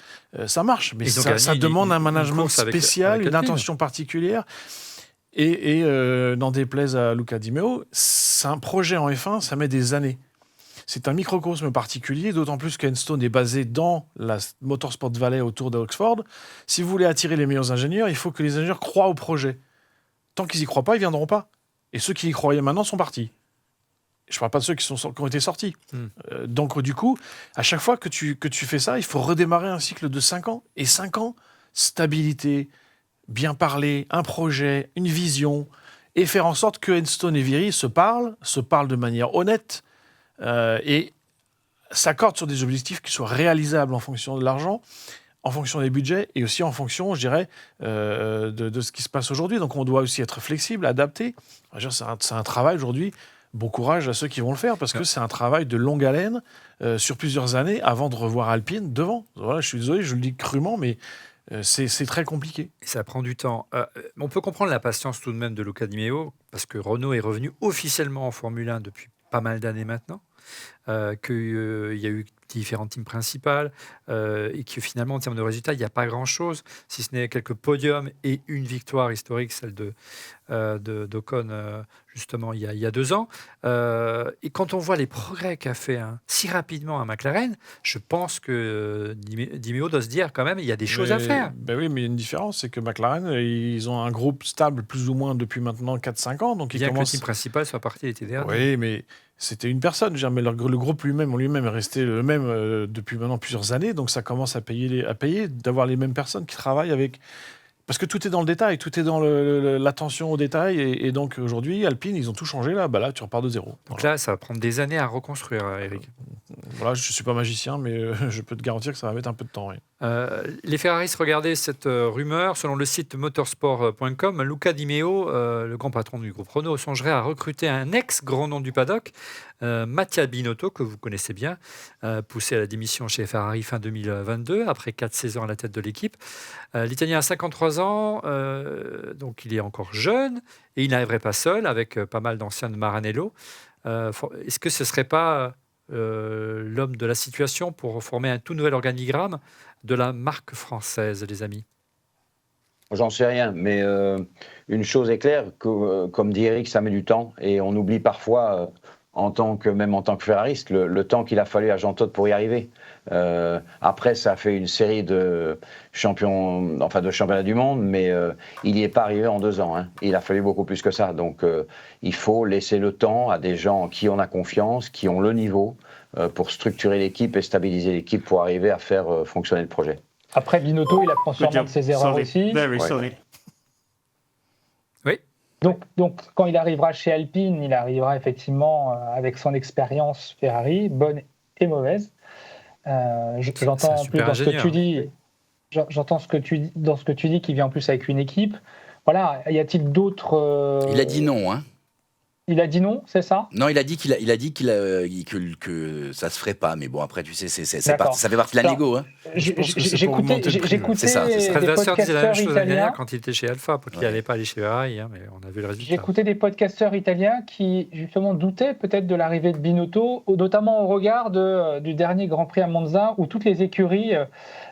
Ça marche, mais ça demande un management spécial, une intention particulière. Et n'en déplaise à Luca Di Meo, c'est un projet en F1, ça met des années. C'est un microcosme particulier, d'autant plus qu'Enstone est basé dans la Motorsport Valley autour d'Oxford. Si vous voulez attirer les meilleurs ingénieurs, il faut que les ingénieurs croient au projet. Tant qu'ils n'y croient pas, ils ne viendront pas. Et ceux qui y croyaient maintenant sont partis. Je ne parle pas de ceux qui ont été sortis. Donc, du coup, à chaque fois que tu fais ça, il faut redémarrer un cycle de 5 ans. Et 5 ans, stabilité, bien parler, un projet, une vision, et faire en sorte que Enstone et Viry se parlent de manière honnête, et s'accordent sur des objectifs qui soient réalisables en fonction de l'argent, en fonction des budgets, et aussi en fonction, je dirais, de ce qui se passe aujourd'hui. Donc, on doit aussi être flexible, adapté. C'est un travail aujourd'hui. Bon courage à ceux qui vont le faire, parce que c'est un travail de longue haleine sur plusieurs années avant de revoir Alpine devant. Voilà, je suis désolé, je le dis crûment, mais c'est très compliqué. Et ça prend du temps. On peut comprendre la patience tout de même de Luca Di Meo, parce que Renault est revenu officiellement en Formule 1 depuis pas mal d'années maintenant, qu'il y a eu différentes teams principales, et que finalement, en termes de résultats, il n'y a pas grand-chose, si ce n'est quelques podiums et une victoire historique, celle d'Ocon, justement, il y a 2 ans. Et quand on voit les progrès qu'a fait si rapidement un McLaren, je pense que Di Meo doit se dire quand même, il y a des choses à faire. Ben oui, mais il y a une différence, c'est que McLaren, ils ont un groupe stable plus ou moins depuis maintenant 4-5 ans. Donc Bien que le team principal soit parti l'été dernier. Oui, mais c'était une personne. Mais le groupe lui-même est resté le même depuis maintenant plusieurs années. Donc ça commence à payer d'avoir les mêmes personnes qui travaillent avec... Parce que tout est dans le détail, tout est dans l'attention au détail. Et donc aujourd'hui, Alpine, ils ont tout changé là. Là, tu repars de zéro. Donc là, ça va prendre des années à reconstruire, Eric. Voilà, je ne suis pas magicien, mais je peux te garantir que ça va mettre un peu de temps. Oui. Les Ferraris, regardez cette rumeur. Selon le site motorsport.com, Luca Di Meo, le grand patron du groupe Renault, songerait à recruter un ex-grand nom du paddock, Mattia Binotto, que vous connaissez bien, poussé à la démission chez Ferrari fin 2022, après 4 saisons à la tête de l'équipe. L'Italien a 53 ans, donc il est encore jeune, et il n'arriverait pas seul, avec pas mal d'anciens de Maranello. Est-ce que ce ne serait pas l'homme de la situation pour former un tout nouvel organigramme de la marque française, les amis? J'en sais rien, mais une chose est claire, que, comme dit Eric, ça met du temps, et on oublie parfois, même en tant que ferrariste, le temps qu'il a fallu à Jean Todt pour y arriver. Après, ça a fait une série de championnats du monde, mais il n'y est pas arrivé en 2 ans. Il a fallu beaucoup plus que ça. Donc, il faut laisser le temps à des gens en qui on a confiance, qui ont le niveau pour structurer l'équipe et stabiliser l'équipe pour arriver à faire fonctionner le projet. Après, Binotto, il apprend sûrement de ses erreurs aussi. Oui. Donc, quand il arrivera chez Alpine, il arrivera effectivement avec son expérience Ferrari, bonne et mauvaise. J'entends en plus dans ce que tu dis. J'entends dans ce que tu dis qu'il vient en plus avec une équipe. Voilà, y a-t-il d'autres Il a dit non, hein. Il a dit non, c'est ça? Non, il a dit que ça se ferait pas. Mais bon, après, tu sais, ça fait partie de la négo. Hein. J'ai écouté des podcasteurs italiens quand il était chez Alpha, pour qu'il n'allait pas aller chez Ferrari, mais on a vu le résultat. J'ai écouté des podcasteurs italiens qui justement doutaient peut-être de l'arrivée de Binotto, notamment au regard du dernier Grand Prix à Monza, où toutes les écuries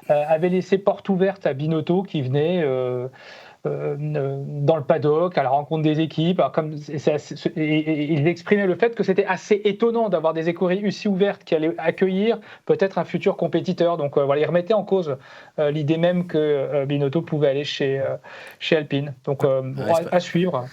avaient laissé porte ouverte à Binotto qui venait dans le paddock, à la rencontre des équipes. Alors, il exprimait le fait que c'était assez étonnant d'avoir des écuries aussi ouvertes qui allaient accueillir peut-être un futur compétiteur. Donc voilà, il remettait en cause l'idée même que Binotto pouvait aller chez Alpine. Donc à suivre.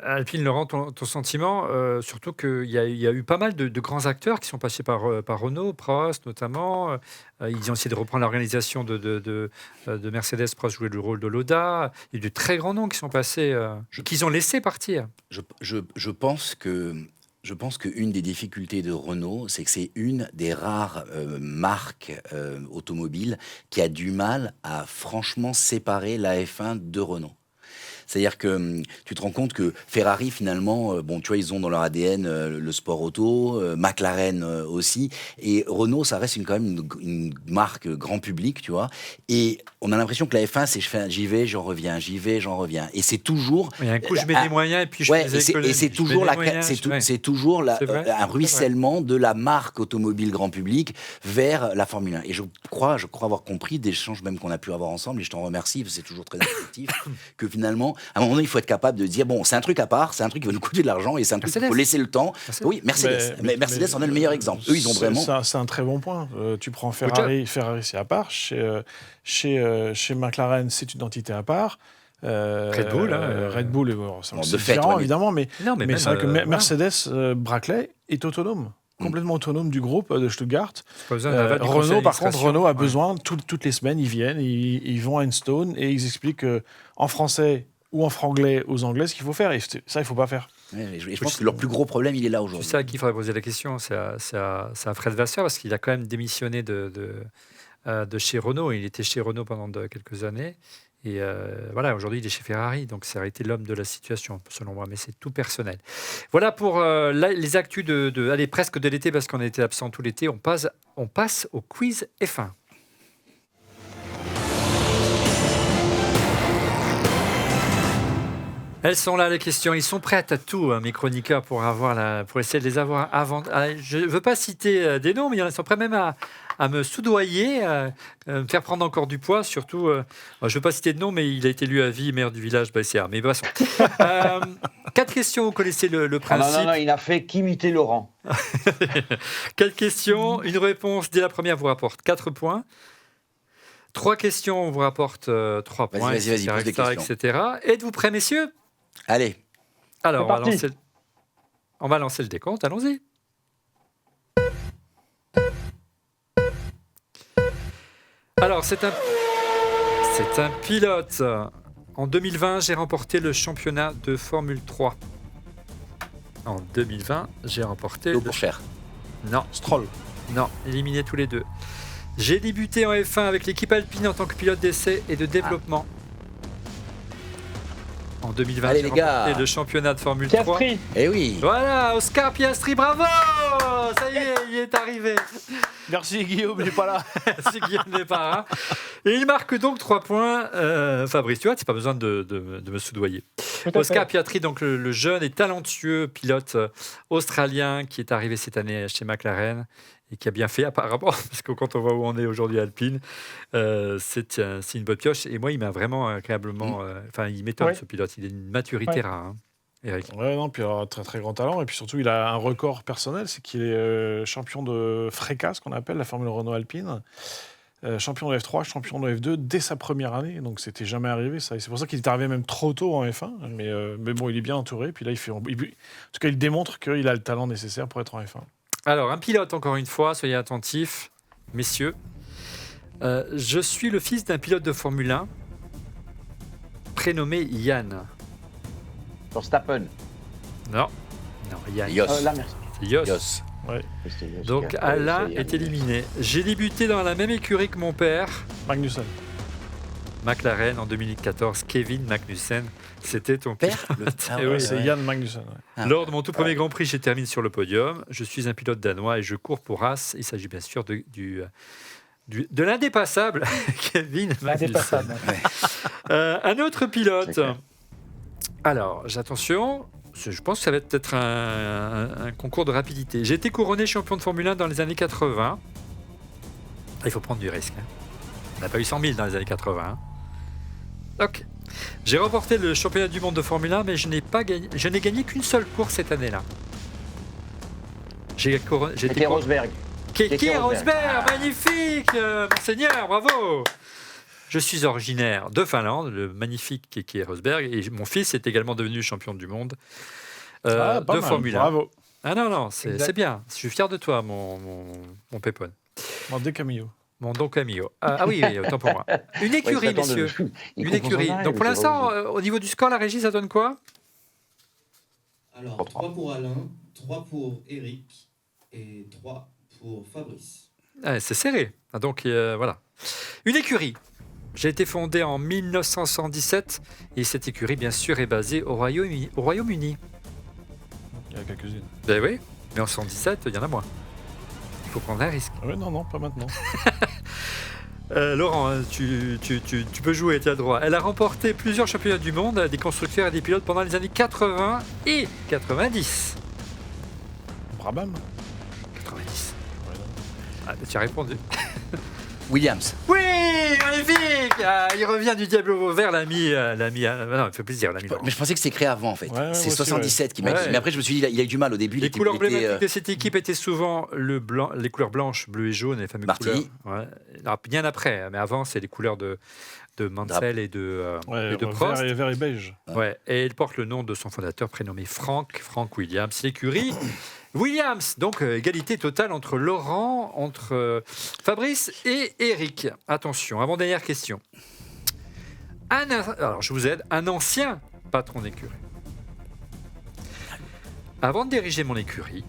Alpine, Laurent, ton sentiment, surtout qu'il y a eu pas mal de grands acteurs qui sont passés par Renault, Prost notamment. Ils ont essayé de reprendre l'organisation de Mercedes. Prost jouait le rôle de Lauda. Il y a eu de très grands noms qui sont passés, qu'ils ont laissé partir. Je pense qu'une des difficultés de Renault, c'est que c'est une des rares marques automobiles qui a du mal à franchement séparer la F1 de Renault. C'est-à-dire que tu te rends compte que Ferrari, finalement, tu vois, ils ont dans leur ADN le sport auto, McLaren aussi, et Renault, ça reste quand même une marque grand public, tu vois. Et on a l'impression que la F1, c'est j'y vais, j'en reviens, j'y vais, j'en reviens. Et c'est toujours... Il y a un coup, je mets des moyens, et puis je fais des économies. Et c'est toujours un ruissellement de la marque automobile grand public vers la Formule 1. Et je crois avoir compris des échanges même qu'on a pu avoir ensemble, et je t'en remercie, c'est toujours très effectif, que finalement, à un moment donné, il faut être capable de dire, bon, c'est un truc à part, c'est un truc qui va nous coûter de l'argent, et c'est un truc qu'il faut laisser le temps. Oui, Mercedes. Mais Mercedes en est le meilleur exemple. Eux, ils ont vraiment... C'est un très bon point. Tu prends Ferrari, c'est à part. Chez McLaren, c'est une entité à part. Red Bull, c'est différent, évidemment, mais c'est vrai que Mercedes, Brackley, est autonome. Complètement autonome du groupe de Stuttgart. Renault, par contre, Renault a besoin, toutes les semaines, ils viennent, ils vont à Enstone et ils expliquent en français ou en franglais aux Anglais ce qu'il faut faire. Et ça, il ne faut pas faire. Je pense que leur plus gros problème, il est là aujourd'hui. C'est ça qu'il faudrait poser la question. C'est à Fred Vasseur, parce qu'il a quand même démissionné de chez Renault. Il était chez Renault pendant quelques années. Et voilà, aujourd'hui, il est chez Ferrari. Donc, ça aurait été l'homme de la situation, selon moi. Mais c'est tout personnel. Voilà pour les actus presque de l'été, parce qu'on a été absent tout l'été. On passe au quiz F1. Elles sont là, les questions. Ils sont prêts à tout, mes chroniqueurs, pour essayer de les avoir avant. Je ne veux pas citer des noms, mais ils sont prêts même à me soudoyer, me faire prendre encore du poids. Surtout, je ne veux pas citer de nom, mais il a été élu à vie maire du village Baïséa. Mais de toute façon. 4 questions, vous connaissez le principe. Non, il n'a fait qu'imiter Laurent. 4 questions, une réponse dès la première vous rapporte 4 points. 3 questions, on vous rapporte 3 points, Vas-y, pose des questions. etc. Êtes-vous prêts, messieurs ? Allez. Alors, on va lancer le décompte, allons-y. Alors, c'est un pilote. En 2020, j'ai remporté le championnat de Formule 3. En 2020, j'ai remporté... L'eau pour cher. Non, Stroll. non, éliminé tous les deux. J'ai débuté en F1 avec l'équipe Alpine en tant que pilote d'essai et de développement. En 2020, Allez, j'ai les gars. remporté le championnat de Formule 3. Piastri. Eh oui. Voilà, Oscar Piastri, bravo! Ça y est, il est arrivé. Merci Guillaume, il n'est pas là. C'est Guillaume Départ. Et il marque donc 3 points. Fabrice, tu vois, c'est pas besoin de me soudoyer. Tout à Oscar fait. Piastri, donc le jeune et talentueux pilote australien qui est arrivé cette année chez McLaren et qui a bien fait apparemment, parce que quand on voit où on est aujourd'hui à Alpine, c'est une bonne pioche. Et moi, il m'a vraiment agréablement... Enfin, il m'étonne, Ouais. ce pilote. Il a une maturité Ouais. rare, hein, Eric. Ouais, non, puis il a un très très grand talent. Et puis surtout, il a un record personnel, c'est qu'il est champion de FRECA, ce qu'on appelle la Formule Renault Alpine. Champion de F3, champion de F2 dès sa première année. Donc c'était jamais arrivé ça. Et c'est pour ça qu'il est arrivé même trop tôt en F1. Mais bon, il est bien entouré. Puis là, en tout cas, il démontre qu'il a le talent nécessaire pour être en F1. Alors, un pilote, encore une fois, soyez attentifs, messieurs. Je suis le fils d'un pilote de Formule 1 prénommé Yann. Verstappen. Non, Yann. Yos. Là, merci. C'est Jos. Yos. C'était Yos Donc qui a- Alain c'est est Yann. éliminé. J'ai débuté dans la même écurie que mon père, Magnussen. McLaren, en 2014. Kevin Magnussen, c'était ton père. Père le... Ah Eh oui, C'est Yann Magnussen. Ouais. Ah. Lors de mon tout premier Grand Prix, je termine sur le podium. Je suis un pilote danois et je cours pour Haas. Il s'agit bien sûr de l'indépassable Kevin Magnussen. Indépassable. Un autre C'est pilote. clair. Alors, attention, je pense que ça va être peut-être un concours de rapidité. J'ai été couronné champion de Formule 1 dans les années 80. Il faut prendre du risque. Hein. On n'a pas eu 100 000 dans les années 80. Hein. Donc, j'ai remporté le championnat du monde de Formule 1, mais je n'ai gagné qu'une seule course cette année-là. C'était Rosberg. Keke Rosberg, magnifique, monseigneur, bravo. Je suis originaire de Finlande, le magnifique Keke Rosberg, et mon fils est également devenu champion du monde Pas de mal, Formule 1. Bravo. Ah non, c'est Exact. bien. Je suis fier de toi, mon pépone. Bon, des Camillo. Mon Don Camillo. Oui, autant pour moi. Une Ouais, écurie, il s'attend de- messieurs. il Une comprend écurie. rien, Donc pour mais l'instant, c'est au niveau du score, la régie, ça donne quoi? Alors, 3 pour Alain, 3 pour Eric et 3 pour Fabrice. C'est serré. Donc voilà. Une écurie. J'ai été fondée en 1977 et cette écurie, bien sûr, est basée au Royaume-Uni. Il y a quelques-unes. Ben oui, mais en 117, il y en a moins. Il faut prendre un risque. Ah ouais, non, pas maintenant. Laurent, tu peux jouer, tu as le droit. Elle a remporté plusieurs championnats du monde des constructeurs et des pilotes pendant les années 80 et 90. Brabham. 90. Ouais, non. Tu as répondu. Williams. Oui, magnifique. Il revient du diable au vert, l'ami. Non, il me fait plaisir, l'ami Laurent. Mais je pensais que c'était créé avant en fait. Ouais, c'est moi aussi, 77 qui m'a Ouais. Mais après je me suis dit il a eu du mal au début. Les couleurs il était, emblématiques de cette équipe étaient souvent les couleurs blanches, bleu et jaune, les fameuses Martini. couleurs. Ouais. Alors, bien après, mais avant, c'est les couleurs de Mansell et de Prost. Vert et beige. Ouais. Et il porte le nom de son fondateur prénommé Frank Williams. L'écurie Williams, donc égalité totale entre Laurent, entre Fabrice et Eric. Attention, avant-dernière question. Alors, je vous aide. Un ancien patron d'écurie. Avant de diriger mon écurie,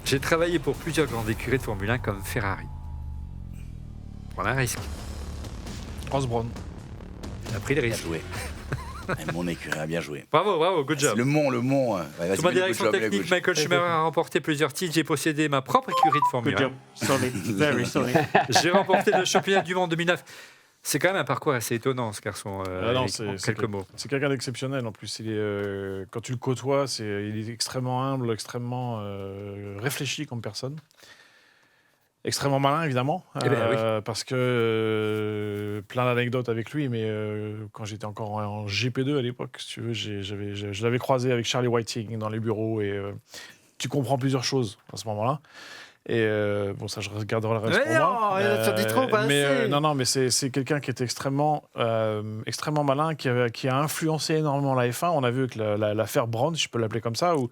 j'ai travaillé pour plusieurs grandes écuries de Formule 1 comme Ferrari. Prendre un risque. Ross Brown. Il a pris le Bien risque. joué. Mon écurie a bien joué. Bravo, good job. Le Mont. Ouais, vas-y, Sous ma good direction job, technique, good. Michael Schumacher a remporté plusieurs titres. J'ai possédé ma propre écurie de Formule 1. Solid, very solid. J'ai remporté le championnat du monde 2009. C'est quand même un parcours assez étonnant, ce garçon. non, Eric, c'est- en c'est quelques mots. C'est quelqu'un d'exceptionnel en plus. Quand tu le côtoies, il est extrêmement humble, extrêmement réfléchi comme personne. Extrêmement malin, évidemment, Eh ben, oui. parce que plein d'anecdotes avec lui, mais quand j'étais encore en GP2 à l'époque, si tu veux, je l'avais croisé avec Charlie Whiting dans les bureaux et tu comprends plusieurs choses à ce moment-là. Et bon, ça, je regarderai le reste Mais pour moi. non, tu dis trop, pas mais assez. non, mais c'est quelqu'un qui était extrêmement malin, qui a influencé énormément la F1. On a vu avec l'affaire Brown, si je peux l'appeler comme ça, où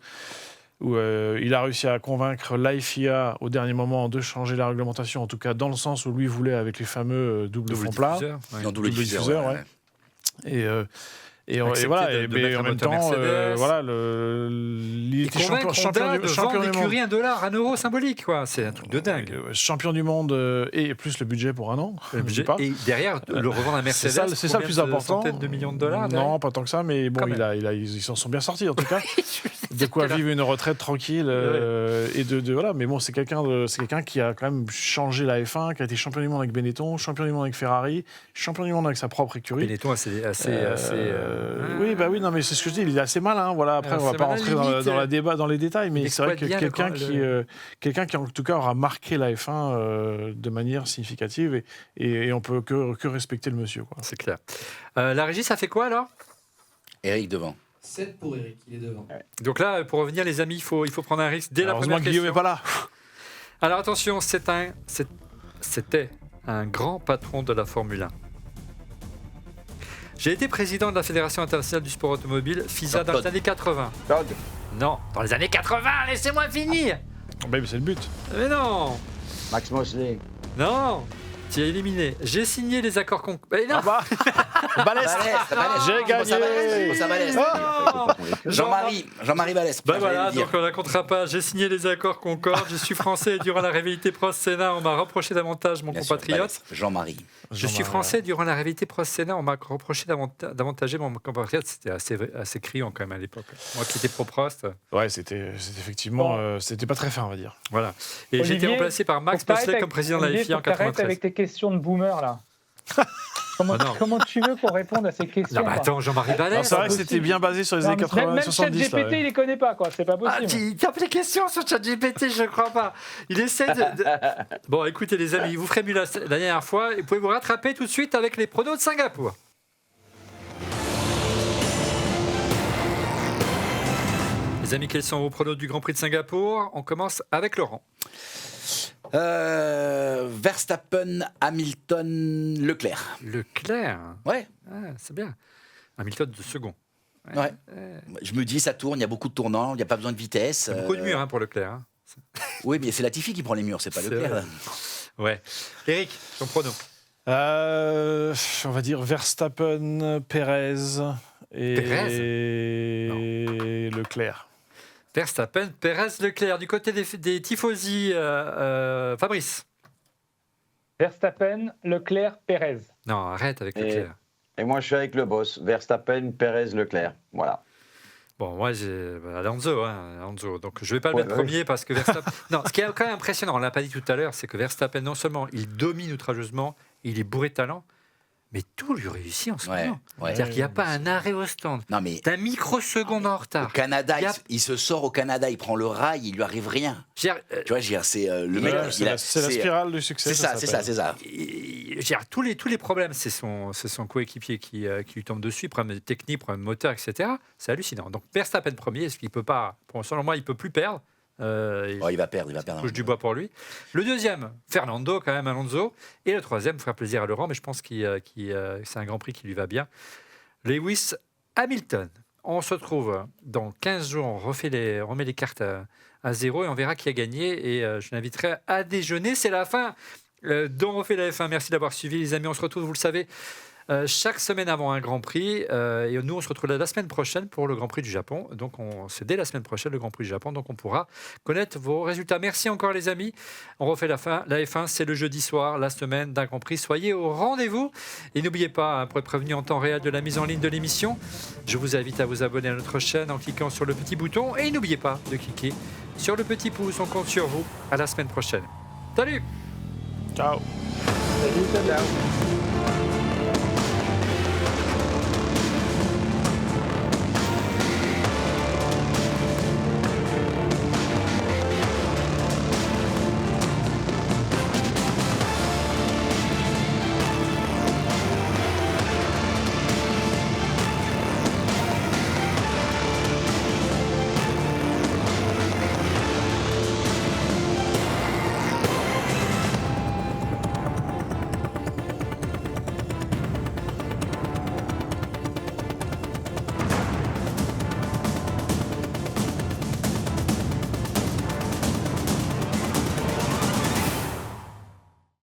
il a réussi à convaincre l'FIA au dernier moment de changer la réglementation, en tout cas dans le sens où lui voulait avec les fameux double fond plat. diffuseur, ouais. Non, double diffuseur, ouais. Et Accepter voilà, de mettre en un même moteur temps, Mercedes. voilà, il Il était convainc champion Honda du de vendre monde. l'écurie $1, €1 symbolique, quoi. C'est un truc de dingue. Champion du monde et plus le budget pour un an. Le je budget. dis pas. Et derrière, le revendre à Mercedes, C'est ça le plus important. Centaines de millions de dollars. Non, pas tant que ça, mais bon, Quand même. ils s'en sont bien sortis en tout cas. De quoi vivre une retraite tranquille et voilà. Mais bon, c'est quelqu'un qui a quand même changé la F1, qui a été champion du monde avec Benetton, champion du monde avec Ferrari, champion du monde avec sa propre écurie. Benetton assez Oui, bah oui, non, mais c'est ce que je dis. Il est assez malin. Voilà. Après, on va c'est pas malin, rentrer limite, dans les détails, mais il c'est vrai que exploite bien quelqu'un qui en tout cas aura marqué la F1 de manière significative et on peut que respecter le monsieur, quoi. C'est clair. La régie, ça fait quoi alors? Eric devant. 7 pour Eric, il est devant. Donc là, pour revenir, les amis, il faut prendre un risque dès la Heureusement première que Guillaume question. n'est pas là. Alors attention, c'était un grand patron de la Formule 1. J'ai été président de la Fédération internationale du sport automobile, FISA, dans les années 80. Todd. Non, dans les années 80, laissez-moi finir. Bah, mais c'est le but. Mais non, Max Mosley. non, tu es éliminé. J'ai signé les accords Mais non. Ah bah, Balès. J'ai gagné. Jean-Marie Vallès. Bah voilà, donc on la comptera pas. J'ai signé les accords Concorde, je suis français et durant la rivalité Prost-Sénat, on m'a reproché davantage mon compatriote. Jean-Marie. Je suis français durant la rivalité Prost-Sénat, on m'a reproché d'avantager mon compatriote. C'était assez criant quand même à l'époque. Moi qui étais pro-Prost. Ouais, c'était effectivement, c'était pas très fin, on va dire. Voilà. Et j'ai été Olivier, remplacé par Max Faut que t'arrêtes Mosley avec- comme président de la Olivier, FIA en faut que t'arrêtes 93. avec tes questions de boomer là. Comment, Ah non. comment tu veux qu'on réponde à ces questions Non, mais quoi attends, Jean-Marie Alors, Vallès. c'est vrai que c'était bien basé sur les Non, années mais 80 même 70. ChatGPT, là, ouais. il les connaît pas, quoi. C'est pas Ah, possible. il tape les questions sur ChatGPT, je crois pas. Il essaie de... Bon, écoutez les amis, vous ferez mieux la dernière fois et vous pouvez vous rattraper tout de suite avec les pronos de Singapour. Les amis, quels sont vos pronos du Grand Prix de Singapour? On commence avec Laurent. Verstappen, Hamilton, Leclerc. Leclerc. Ouais, Ah, c'est bien. Hamilton de second. ouais. Je me dis, ça tourne, il y a beaucoup de tournants, il n'y a pas besoin de vitesse. C'est beaucoup de murs pour Leclerc. Hein. Oui, mais c'est Latifi qui prend les murs, c'est pas C'est Leclerc. vrai. Ouais. Eric, ton prono. On va dire Verstappen, Perez et Leclerc. Verstappen, Perez, Leclerc. Du côté des tifosi, Fabrice. Verstappen, Leclerc, Perez. Non, arrête avec Et- Leclerc. Et moi, je suis avec le boss. Verstappen, Perez, Leclerc. Voilà. Bon, moi, j'ai Alonso, hein, Alonso. Donc, je ne vais pas le Ouais, mettre ouais. premier parce que Verstappen... Non, ce qui est quand même impressionnant, on ne l'a pas dit tout à l'heure, c'est que Verstappen, non seulement il domine outrageusement, il est bourré de talent, mais tout lui réussit en ce Ouais, moment. ouais. C'est-à-dire qu'il n'y a pas un arrêt au stand. Non, mais D'un microseconde en au retard. Canada, Il y a- il se sort au Canada, il prend le rail, il lui arrive rien. Je veux dire, Tu vois, je veux dire, c'est le mec. Ouais, il c'est a- la spirale du succès. C'est ça, c'est ça, s'appelle. c'est ça. je veux dire, tous les problèmes, c'est son coéquipier qui lui tombe dessus, problème technique, problème moteur, etc. C'est hallucinant. Donc Verstappen premier, est-ce qu'il peut pas, selon moi, il peut plus perdre. Oh, il va perdre, il va perdre. Touche du bois pour lui. Le deuxième, Fernando, quand même, Alonso. Et le troisième, faire plaisir à Laurent, mais je pense que c'est un Grand Prix qui lui va bien. Lewis Hamilton. On se retrouve dans 15 jours, on remet les cartes à zéro et on verra qui a gagné. Et je l'inviterai à déjeuner. C'est la fin d'On refait la F1. Merci d'avoir suivi, les amis. On se retrouve, vous le savez, chaque semaine avant un Grand Prix. Et nous, on se retrouve la semaine prochaine pour le Grand Prix du Japon. Donc, c'est dès la semaine prochaine le Grand Prix du Japon. Donc, on pourra connaître vos résultats. Merci encore, les amis. On refait la F1, c'est le jeudi soir, la semaine d'un Grand Prix. Soyez au rendez-vous. Et n'oubliez pas, pour être prévenu en temps réel de la mise en ligne de l'émission, je vous invite à vous abonner à notre chaîne en cliquant sur le petit bouton. Et n'oubliez pas de cliquer sur le petit pouce. On compte sur vous. À la semaine prochaine. Salut! Ciao. Salut, ciao.